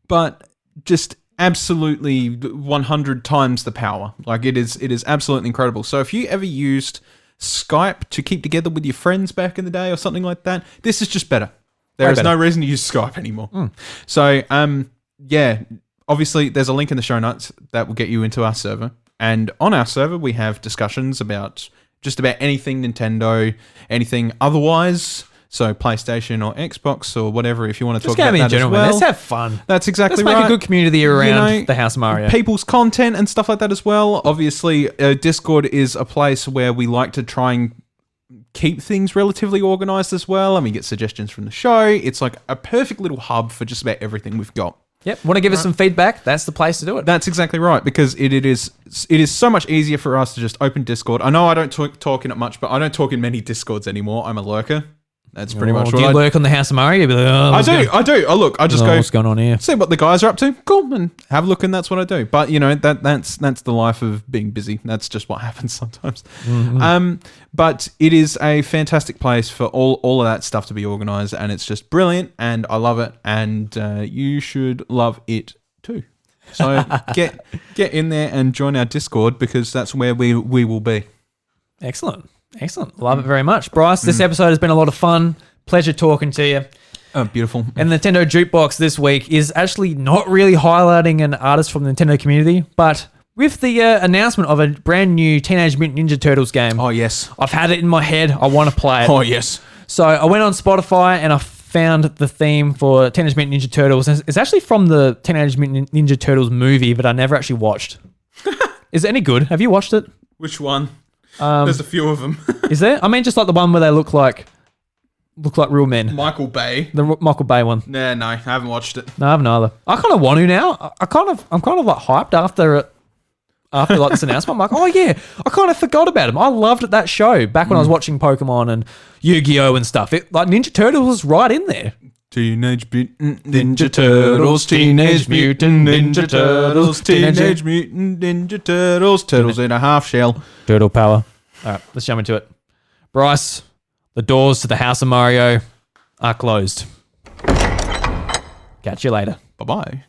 B: but just absolutely 100 times the power. Like it is absolutely incredible. So if you ever used Skype to keep together with your friends back in the day or something like that, this is just better. There is no reason to use Skype anymore. So obviously there's a link in the show notes that will get you into our server. And on our server, we have discussions about just about anything Nintendo, anything otherwise. So PlayStation or Xbox or whatever, if you want to talk about that as well.
A: Let's have fun.
B: That's exactly
A: right. Let's make a good community around the House of Mario.
B: People's content and stuff like that as well. Obviously, Discord is a place where we like to try and keep things relatively organized as well. And we get suggestions from the show. It's like a perfect little hub for just about everything we've got.
A: Yep. Want to give us some feedback? That's the place to do it.
B: That's exactly right, because it is so much easier for us to just open Discord. I know I don't talk in it much, but I don't talk in many Discords anymore. I'm a lurker. That's pretty much what
A: do you lurk on the House of Mario? You'd be like,
B: I do. Oh, look, I just go,
A: what's going on here?
B: See what the guys are up to. Cool, and have a look, and that's what I do. But that's the life of being busy. That's just what happens sometimes. Mm-hmm. But it is a fantastic place for all of that stuff to be organized, and it's just brilliant, and I love it, and you should love it too. So get in there and join our Discord, because that's where we will be.
A: Excellent. Love it very much. Bryce, this episode has been a lot of fun. Pleasure talking to you.
B: Oh, beautiful.
A: And the Nintendo Jukebox this week is actually not really highlighting an artist from the Nintendo community, but with the announcement of a brand new Teenage Mutant Ninja Turtles game.
B: Oh, yes.
A: I've had it in my head. I want to play it.
B: Oh, yes.
A: So I went on Spotify and I found the theme for Teenage Mutant Ninja Turtles. It's actually from the Teenage Mutant Ninja Turtles movie, but I never actually watched. Is it any good? Have you watched it?
B: Which one? There's a few of them.
A: Is there? I mean, just like the one where they look like real men.
B: Michael Bay.
A: The Michael Bay one.
B: No, I haven't watched it.
A: No, I haven't either. I kind of want to now. I'm kind of like hyped after like this announcement. I'm like, oh yeah, I kind of forgot about him. I loved that show back when I was watching Pokemon and Yu-Gi-Oh and stuff. Like Ninja Turtles was right in there.
B: Teenage Mutant Ninja Turtles, Teenage Mutant Ninja Turtles, Teenage Mutant Ninja Turtles, Turtles in a half shell.
A: Turtle power. All right, let's jump into it. Bryce, the doors to the House of Mario are closed. Catch you later.
B: Bye-bye.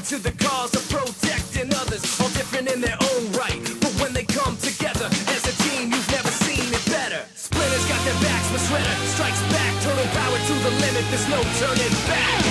G: To the cause of protecting others, all different in their own right. But when they come together as a team, you've never seen it better. Splinter's got their backs, but Shredder strikes back. Total power to the limit, there's no turning back.